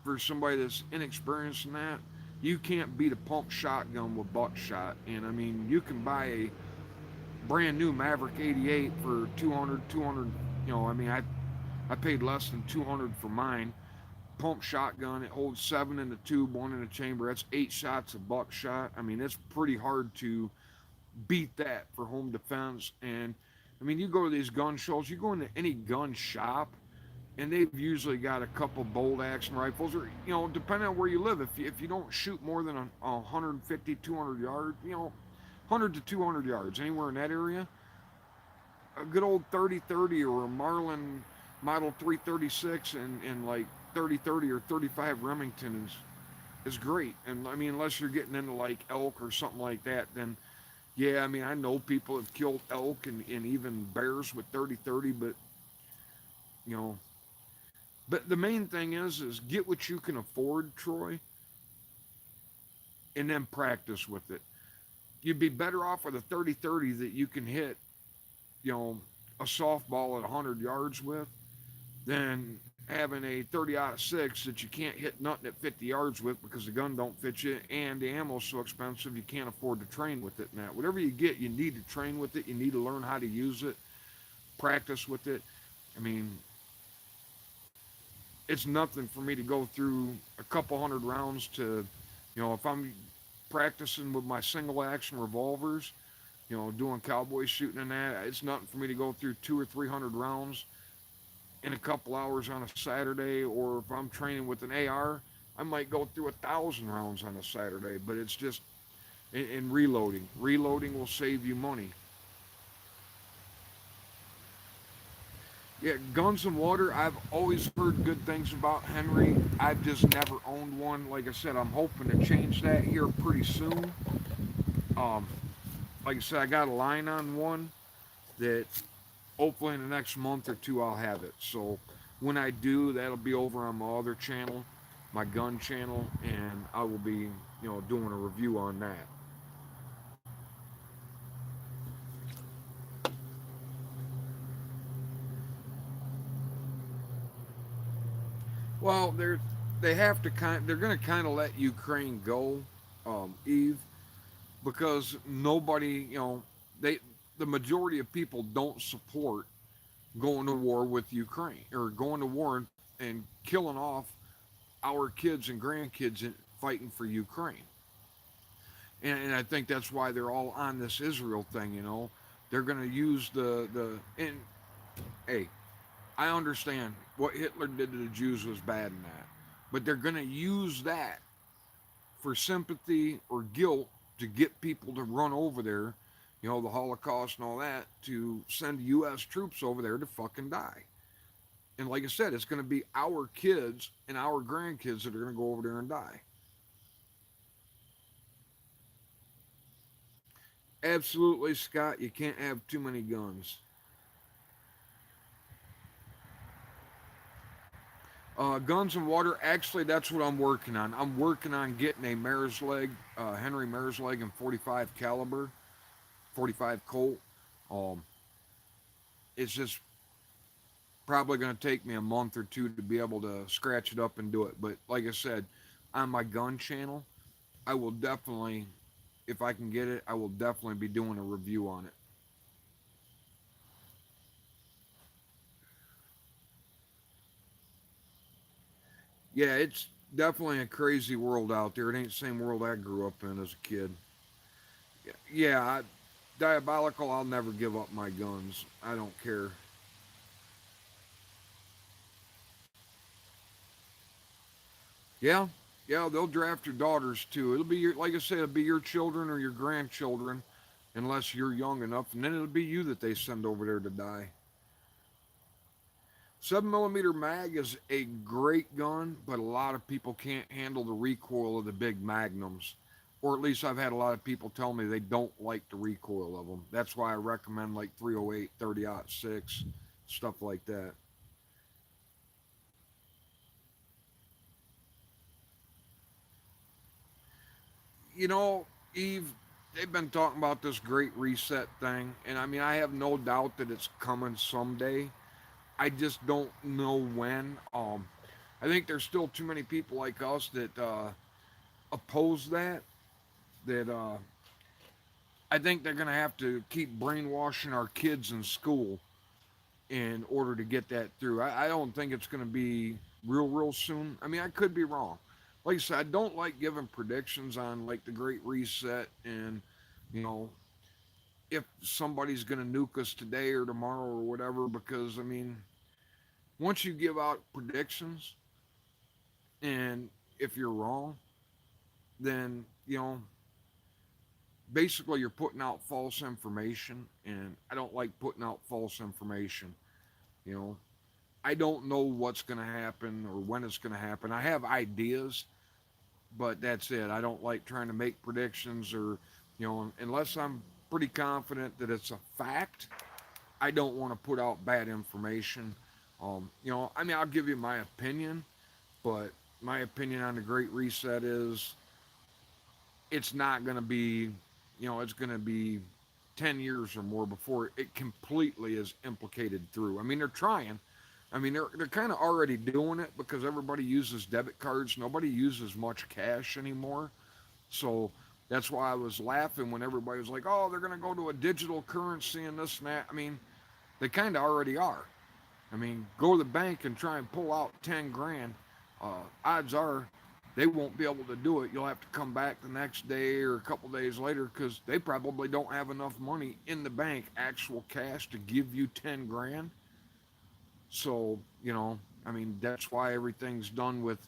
for somebody that's inexperienced in that, you can't beat a pump shotgun with buckshot. And I mean, you can buy a brand new Maverick 88 for 200. You know, I mean, I paid less than 200 for mine. Pump shotgun, it holds 7 in the tube, 1 in the chamber. That's 8 shots of buckshot. I mean, it's pretty hard to beat that for home defense. And I mean, you go to these gun shows, you go into any gun shop, and they've usually got a couple bolt action rifles, or you know, depending on where you live. If you don't shoot more than 150, 200 yards, you know, 100 to 200 yards, anywhere in that area, a good old 30-30 or a Marlin Model 336 and like 30-30 or 35 Remington is great. And I mean, unless you're getting into like elk or something like that, then yeah, I mean, I know people have killed elk and even bears with 30-30, but you know, but the main thing is get what you can afford, Troy, and then practice with it. You'd be better off with a 30-30 that you can hit, you know, a softball at 100 yards with than having a 30-06 that you can't hit nothing at 50 yards with because the gun don't fit you and the ammo's so expensive you can't afford to train with it. Now, whatever you get, you need to train with it. You need to learn how to use it, practice with it. I mean, it's nothing for me to go through a couple hundred rounds to, you know, if I'm practicing with my single action revolvers, you know, doing cowboy shooting and that, it's nothing for me to go through 200 or 300 rounds in a couple hours on a Saturday. Or if I'm training with an AR, I might go through 1,000 rounds on a Saturday. But it's just, And reloading. Reloading will save you money. Yeah, Guns and Water, I've always heard good things about Henry. I've just never owned one. Like I said, I'm hoping to change that here pretty soon. Um, like I said, I got a line on one that hopefully in the next month or two I'll have it. So when I do, that'll be over on my other channel, my gun channel, and I will be, doing a review on that. Well, they have to they're going to kind of let Ukraine go, Eve, because nobody, they the majority of people don't support going to war with Ukraine or going to war and killing off our kids and grandkids fighting for Ukraine. And I think that's why they're all on this Israel thing. They're going to use and hey, I understand what Hitler did to the Jews was bad in that, but they're going to use that for sympathy or guilt to get people to run over there, the Holocaust and all that, to send U.S. troops over there to fucking die. And like I said, it's going to be our kids and our grandkids that are going to go over there and die. Absolutely, Scott. You can't have too many guns. Guns and Water. Actually, that's what I'm working on. I'm working on getting a mare's leg, Henry mare's leg, in 45 caliber, 45 Colt. Um, it's just probably going to take me a month or two to be able to scratch it up and do it. But like I said, on my gun channel, I will definitely, if I can get it, I will definitely be doing a review on it. Yeah, it's definitely a crazy world out there. It ain't the same world I grew up in as a kid. Yeah, diabolical. I'll never give up my guns. I don't care. Yeah, yeah, they'll draft your daughters too. It'll be like I said, it'll be your children or your grandchildren, unless you're young enough, and then it'll be you that they send over there to die. 7 millimeter mag is a great gun, but a lot of people can't handle the recoil of the big magnums. Or at least I've had a lot of people tell me they don't like the recoil of them. That's why I recommend like 308, 30-06, stuff like that. You know, Eve, they've been talking about this great reset thing, and I mean, I have no doubt that it's coming someday. I just don't know when. I think there's still too many people like us that oppose that. That I think they're going to have to keep brainwashing our kids in school in order to get that through. I don't think it's going to be real soon. I mean, I could be wrong. Like I said, I don't like giving predictions on like the Great Reset and you know if somebody's going to nuke us today or tomorrow or whatever. Because I mean, once you give out predictions and if you're wrong, then basically you're putting out false information, and I don't like putting out false information. You know, I don't know what's going to happen or when it's going to happen. I have ideas, but that's it. I don't like trying to make predictions or, unless I'm pretty confident that it's a fact, I don't want to put out bad information. I mean, I'll give you my opinion, but my opinion on the Great Reset is it's not going to be, it's going to be 10 years or more before it completely is implicated through. I mean, they're trying. I mean, they're kind of already doing it because everybody uses debit cards. Nobody uses much cash anymore. So that's why I was laughing when everybody was like, oh, they're going to go to a digital currency and this and that. I mean, they kind of already are. I mean, go to the bank and try and pull out 10 grand. Odds are they won't be able to do it. You'll have to come back the next day or a couple days later because they probably don't have enough money in the bank, actual cash, to give you 10 grand. So, I mean, that's why everything's done with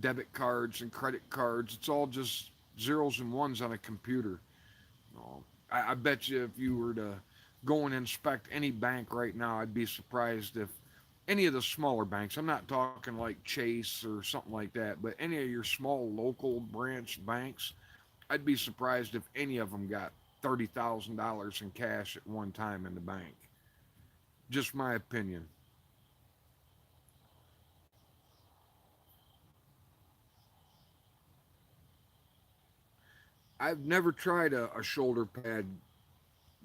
debit cards and credit cards. It's all just zeros and ones on a computer. I bet you if you were to go and inspect any bank right now, I'd be surprised if any of the smaller banks, I'm not talking like Chase or something like that, but any of your small local branch banks, I'd be surprised if any of them got $30,000 in cash at one time in the bank. Just my opinion. I've never tried a shoulder pad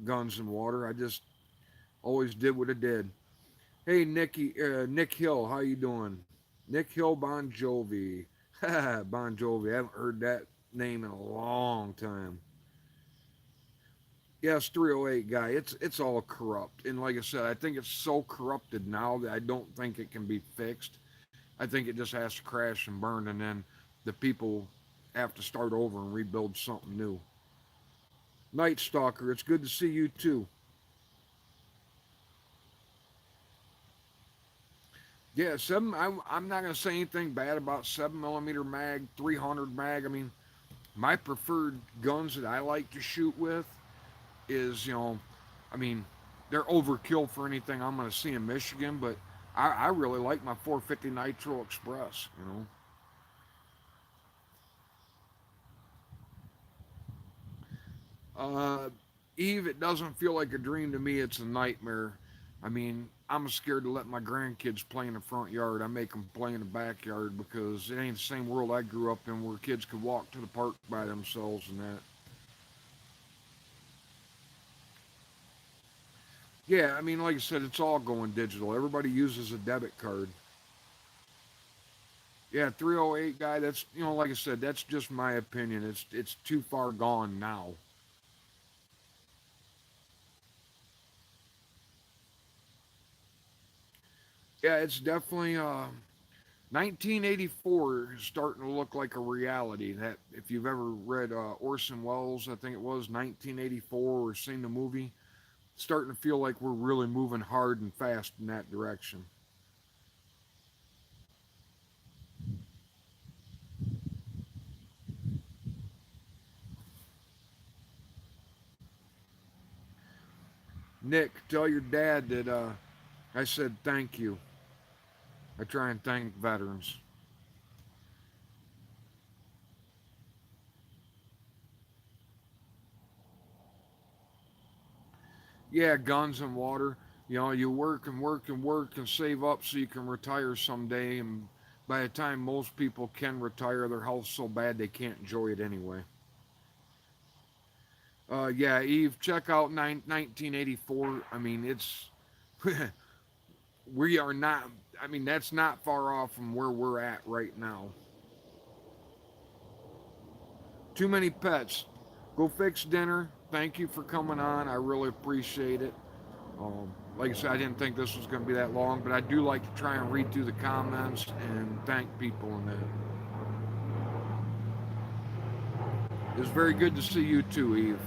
guns and water. I just always did what I did. Hey, Nick Hill, how you doing? Nick Hill Bon Jovi. Bon Jovi. I haven't heard that name in a long time. Yes, 308 guy. It's all corrupt, and like I said, I think it's so corrupted now that I don't think it can be fixed. I think it just has to crash and burn, and then the people have to start over and rebuild something new. Night Stalker, it's good to see you too. Yeah, seven. I'm not gonna say anything bad about 7 millimeter mag, 300 mag. I mean, my preferred guns that I like to shoot with is, I mean, they're overkill for anything I'm gonna see in Michigan, but I really like my 450 Nitro Express. Uh, Eve, it doesn't feel like a dream to me. It's a nightmare. I mean, I'm scared to let my grandkids play in the front yard. I make them play in the backyard because it ain't the same world I grew up in where kids could walk to the park by themselves and that. Yeah, I mean, like I said, it's all going digital. Everybody uses a debit card. Yeah, 308 guy, that's, like I said, that's just my opinion. It's too far gone now. Yeah, it's definitely 1984 is starting to look like a reality. That if you've ever read Orson Welles, I think it was 1984, or seen the movie, it's starting to feel like we're really moving hard and fast in that direction. Nick, tell your dad that I said thank you. I try and thank veterans. Yeah, guns and water. You work and work and work and save up so you can retire someday. And by the time most people can retire, their health's so bad they can't enjoy it anyway. Yeah, Eve, check out 1984. I mean, it's we are not. I mean, that's not far off from where we're at right now. Too many pets. Go fix dinner. Thank you for coming on. I really appreciate it. Like I said, I didn't think this was going to be that long, but I do like to try and read through the comments and thank people in that. It's very good to see you too, Eve.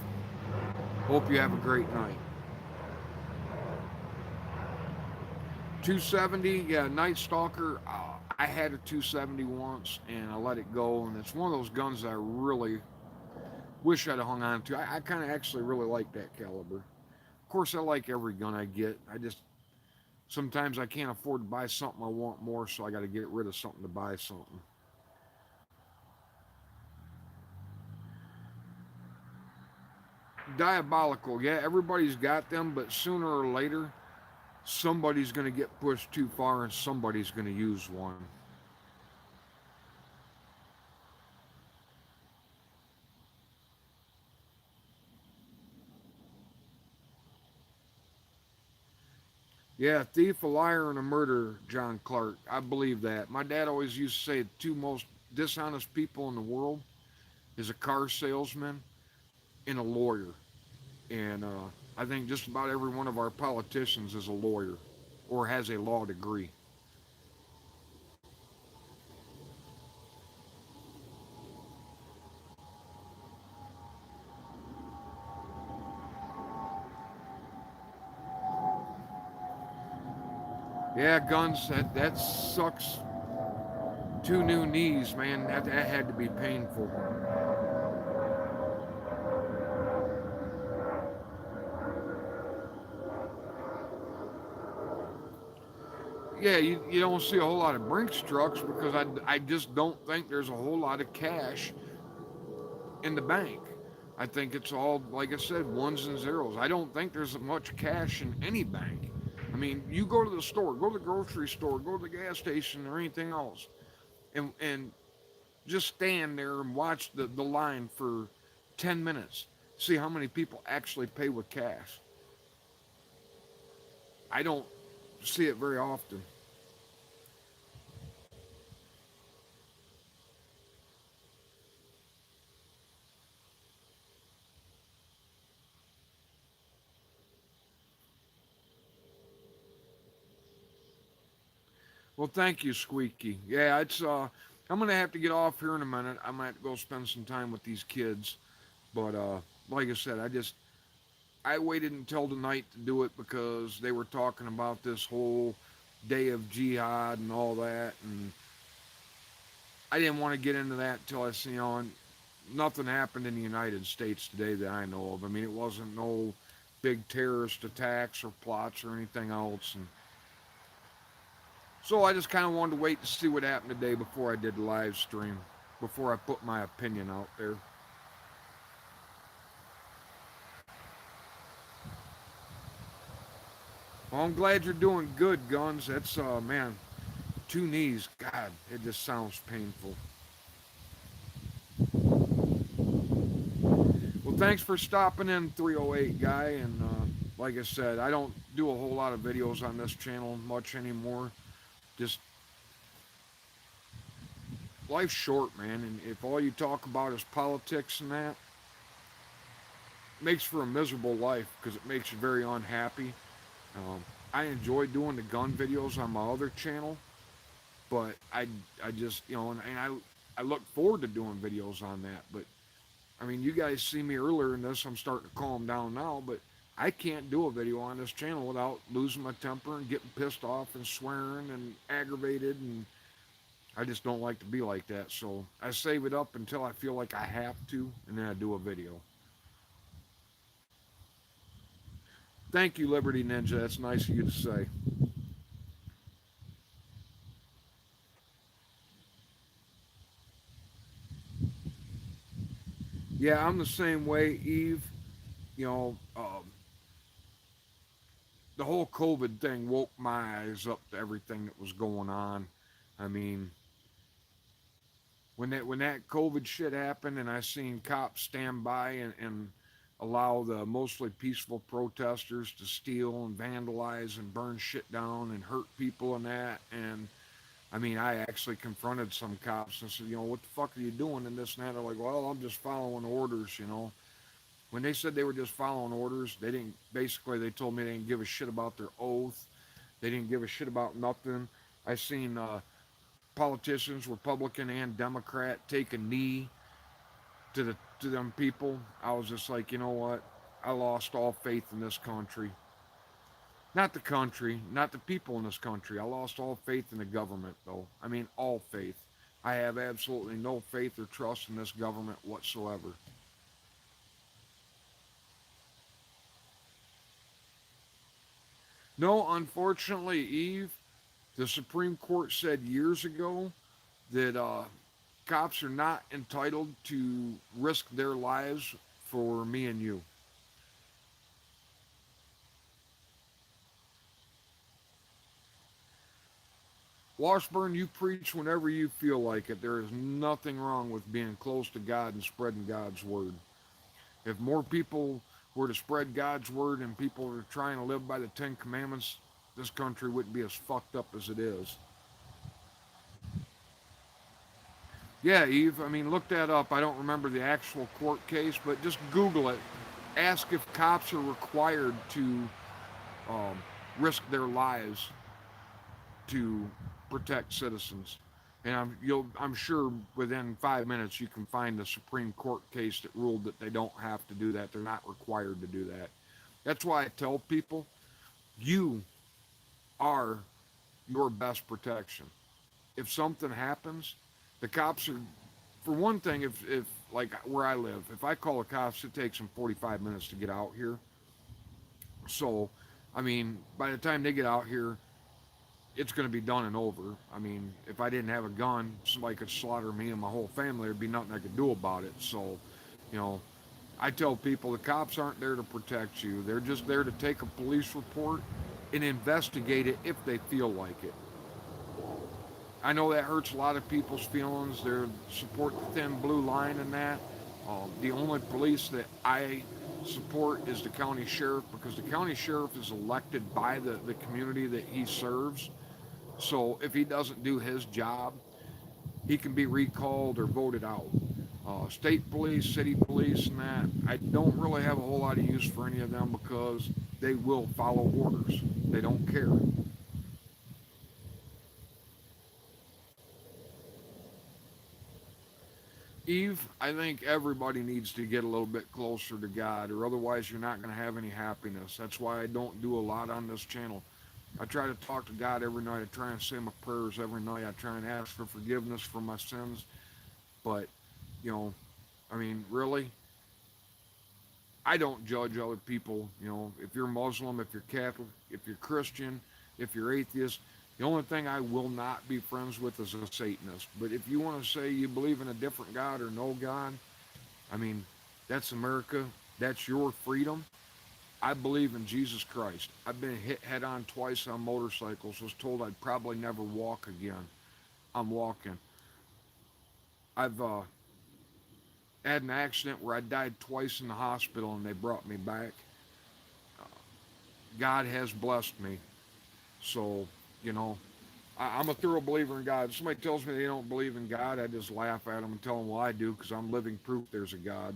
Hope you have a great night. 270, yeah, Night Stalker. I had a 270 once and I let it go, and it's one of those guns that I really wish I'd hung on to. I kind of actually really like that caliber. Of course, I like every gun I get. I just sometimes I can't afford to buy something I want more, so I got to get rid of something to buy something. Diabolical, yeah, everybody's got them, but sooner or later, somebody's going to get pushed too far and somebody's going to use one. Yeah, thief, a liar, and a murderer, John Clark. I believe that. My dad always used to say the two most dishonest people in the world is a car salesman and a lawyer. And I think just about every one of our politicians is a lawyer or has a law degree. Yeah, guns, that sucks. Two new knees, man. That had to be painful. Yeah, you don't see a whole lot of Brinks trucks because I just don't think there's a whole lot of cash in the bank. I think it's all, like I said, ones and zeros. I don't think there's much cash in any bank. I mean, you go to the store, go to the grocery store, go to the gas station or anything else, and just stand there and watch the line for 10 minutes. See how many people actually pay with cash. I don't see it very often. Well, thank you, Squeaky. Yeah, it's I'm gonna have to get off here in a minute. I might go spend some time with these kids. But like I said, I waited until tonight to do it because they were talking about this whole day of jihad and all that, and I didn't want to get into that until I see on nothing happened in the United States today that I know of. I mean, it wasn't no big terrorist attacks or plots or anything else, and so I just kind of wanted to wait to see what happened today before I did the live stream, before I put my opinion out there. Well, I'm glad you're doing good, Guns. That's man, two knees. God, it just sounds painful. Well, thanks for stopping in, 308 guy. And like I said, I don't do a whole lot of videos on this channel much anymore. Just life's short, man. And if all you talk about is politics and that, it makes for a miserable life because it makes you very unhappy. Um, I enjoy doing the gun videos on my other channel, but I just, and I look forward to doing videos on that. But I mean, you guys see me earlier in this. I'm starting to calm down now, but I can't do a video on this channel without losing my temper and getting pissed off and swearing and aggravated. And I just don't like to be like that. So I save it up until I feel like I have to, and then I do a video. Thank you, Liberty Ninja. That's nice of you to say. Yeah, I'm the same way, Eve. You know, the whole COVID thing woke my eyes up to everything that was going on. I mean, when that COVID shit happened, and I seen cops stand by and allow the mostly peaceful protesters to steal and vandalize and burn shit down and hurt people and that, and I mean, I actually confronted some cops and said, what the fuck are you doing in this and that? They're like, well, I'm just following orders. When they said they were just following orders, they didn't, basically, they told me they didn't give a shit about their oath. They didn't give a shit about nothing. I seen politicians, Republican and Democrat, take a knee to them people. I was just like, you know what? I lost all faith in this country. Not the country, not the people in this country. I lost all faith in the government, though. I mean, all faith. I have absolutely no faith or trust in this government whatsoever. No, unfortunately, Eve, the Supreme Court said years ago that cops are not entitled to risk their lives for me and you. Washburn, you preach whenever you feel like it. There is nothing wrong with being close to God and spreading God's word. If more people were to spread God's word and people were trying to live by the Ten Commandments, this country wouldn't be as fucked up as it is. Yeah, Eve, I mean, look that up. I don't remember the actual court case, but just Google it. Ask if cops are required to um, risk their lives to protect citizens. And I'm sure within 5 minutes you can find the Supreme Court case that ruled that they don't have to do that. They're not required to do that. That's why I tell people, you are your best protection. If something happens, the cops are, for one thing, if like where I live, if I call the cops, it takes them 45 minutes to get out here. So, I mean, by the time they get out here, it's going to be done and over. I mean, if I didn't have a gun, somebody could slaughter me and my whole family. There'd be nothing I could do about it. So, you know, I tell people the cops aren't there to protect you. They're just there to take a police report and investigate it if they feel like it. I know that hurts a lot of people's feelings. They support the thin blue line and that. The only police that I support is the county sheriff because the county sheriff is elected by the community that he serves. So if he doesn't do his job, he can be recalled or voted out. State police, city police, and that, I don't really have a whole lot of use for any of them because they will follow orders. They don't care. Eve, I think everybody needs to get a little bit closer to God, or otherwise you're not going to have any happiness. That's why I don't do a lot on this channel. I try to talk to God every night. I try and say my prayers every night. I try and ask for forgiveness for my sins. But, you know, I mean, really, I don't judge other people. You know, if you're Muslim, if you're Catholic, if you're Christian, if you're atheist, the only thing I will not be friends with is a Satanist. But if you want to say you believe in a different God or no God, I mean, that's America. That's your freedom. I believe in Jesus Christ. I've been hit head on twice on motorcycles. Was told I'd probably never walk again. I'm walking. I've had an accident where I died twice in the hospital and they brought me back. God has blessed me. So, you know, I'm a thorough believer in God. If somebody tells me they don't believe in God, I just laugh at them and tell them, well, I do because I'm living proof there's a God.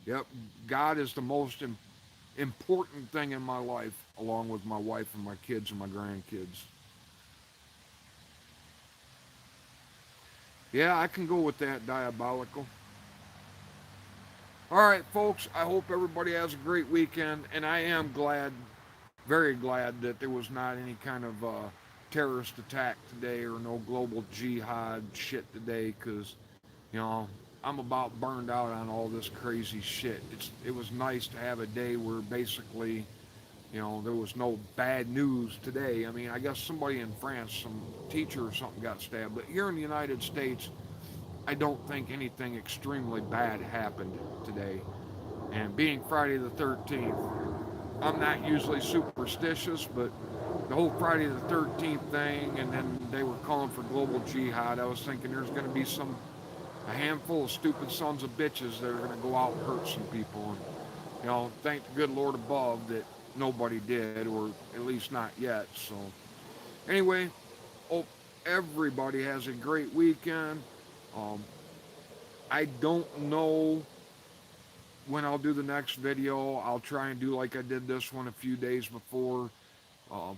Yep, God is the most important thing in my life, along with my wife and my kids and my grandkids. Yeah, I can go with that, diabolical. All right, folks, I hope everybody has a great weekend, and I am glad, very glad, that there was not any kind of terrorist attack today or no global jihad shit today, because, you know, I'm about burned out on all this crazy shit. It was nice to have a day where basically, you know, there was no bad news today. I mean, I guess somebody in France, some teacher or something got stabbed, but here in the United States, I don't think anything extremely bad happened today. And being Friday the 13th, I'm not usually superstitious, but the whole Friday the 13th thing, and then they were calling for global jihad, I was thinking there's going to be a handful of stupid sons of bitches that are going to go out and hurt some people. And, you know, thank the good Lord above that nobody did, or at least not yet. So, anyway, hope everybody has a great weekend. Um, I don't know when I'll do the next video. I'll try and do like I did this one a few days before.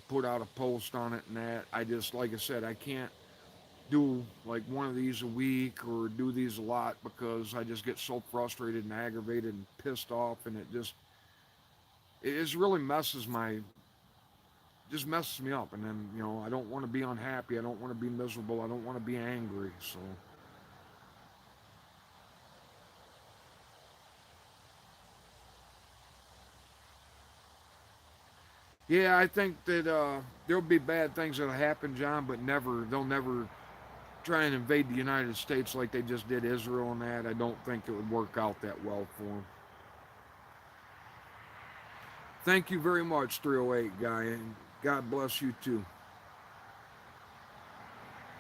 Put out a post on it and that. I just, like I said, I can't do like one of these a week or do these a lot because I just get so frustrated and aggravated and pissed off, and it just really just messes me up. And then, you know, I don't want to be unhappy. I don't want to be miserable. I don't want to be angry. So, yeah, I think that there'll be bad things that'll happen, John, but they'll never try and invade the United States like they just did Israel and that. I don't think it would work out that well for them. Thank you very much, 308 guy, and God bless you too.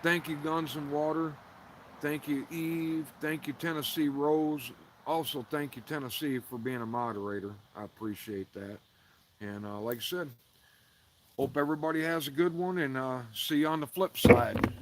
Thank you, Guns and Water. Thank you, Eve. Thank you, Tennessee Rose. Also, thank you, Tennessee, for being a moderator. I appreciate that. And like I said, hope everybody has a good one, and see you on the flip side.